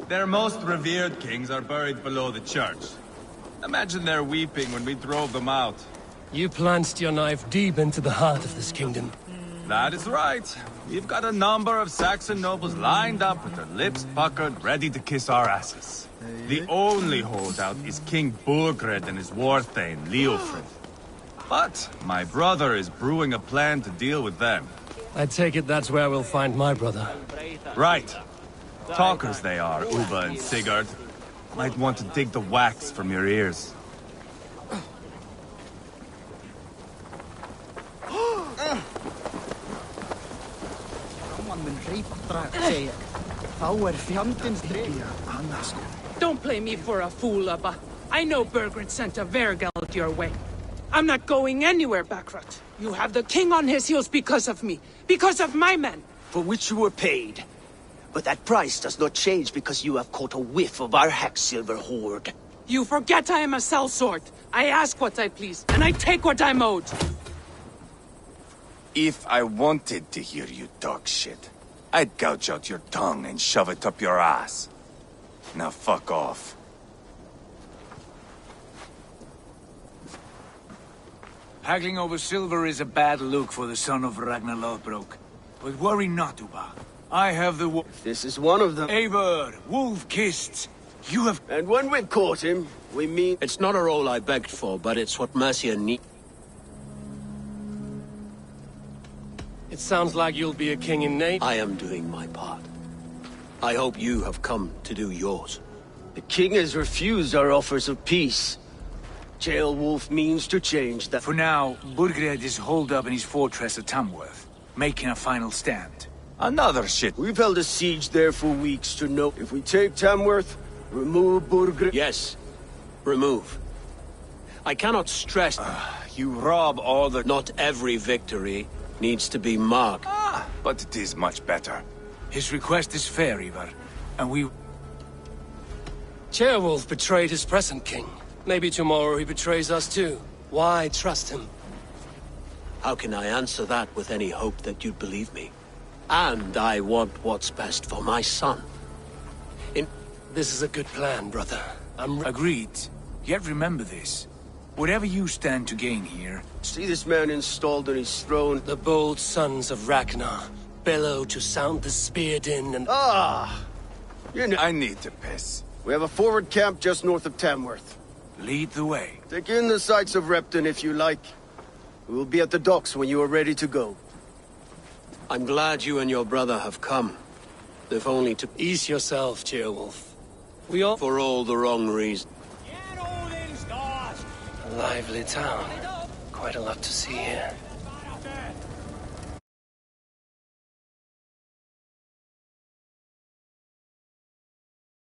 Speaker 9: Their most revered kings are buried below the church. Imagine their weeping when we drove them out.
Speaker 19: You plunged your knife deep into the heart of this kingdom.
Speaker 9: That is right. We've got a number of Saxon nobles lined up with their lips puckered, ready to kiss our asses. The only holdout is King Burgred and his war thane, Leofrid. But my brother is brewing a plan to deal with them.
Speaker 19: I take it that's where we'll find my brother.
Speaker 9: Right. Talkers they are, Uba and Sigurd. Might want to dig the wax from your ears.
Speaker 11: Don't play me for a fool, Abba. I know Burgred sent a Vergeld your way. I'm not going anywhere, Backrot. You have the king on his heels because of me. Because of my men.
Speaker 12: For which you were paid. But that price does not change because you have caught a whiff of our Hacksilver hoard.
Speaker 11: You forget I am a sellsword. I ask what I please, and I take what I'm owed.
Speaker 21: If I wanted to hear you talk shit, I'd gouge out your tongue and shove it up your ass. Now fuck off.
Speaker 1: Haggling over silver is a bad look for the son of Ragnar Lothbrok. But worry not, Uba. I have the
Speaker 12: This is one of them.
Speaker 1: Eivor, wolf-kissed. You have...
Speaker 12: And when we've caught him, we mean...
Speaker 2: It's not a role I begged for, but it's what Mercia needs. It sounds like you'll be a king in name. I am doing my part. I hope you have come to do yours.
Speaker 12: The king has refused our offers of peace. Jailwolf means to change that.
Speaker 1: For now, Burgred is holed up in his fortress at Tamworth, making a final stand.
Speaker 9: Another shit.
Speaker 12: We've held a siege there for weeks to know if we take Tamworth, remove Burgred.
Speaker 2: Yes, remove. I cannot stress...
Speaker 9: you rob all the...
Speaker 2: Not every victory needs to be marked.
Speaker 9: But it is much better.
Speaker 1: His request is fair, Ivar, and we...
Speaker 19: Jailwolf betrayed his present king. Maybe tomorrow he betrays us too. Why trust him?
Speaker 2: How can I answer that with any hope that you'd believe me? And I want what's best for my son.
Speaker 19: This is a good plan, brother. I'm
Speaker 1: agreed. Yet remember this. Whatever you stand to gain here...
Speaker 12: See this man installed on his throne?
Speaker 19: The bold sons of Ragnar bellow to sound the spear din and...
Speaker 12: You know...
Speaker 9: I need to piss.
Speaker 12: We have a forward camp just north of Tamworth.
Speaker 1: Lead the way.
Speaker 12: Take in the sights of Repton if you like. We will be at the docks when you are ready to go.
Speaker 2: I'm glad you and your brother have come. If only to...
Speaker 19: Ease yourself, Jailwolf. We all...
Speaker 2: For all the wrong reasons.
Speaker 19: A lively town. Quite a lot to see here.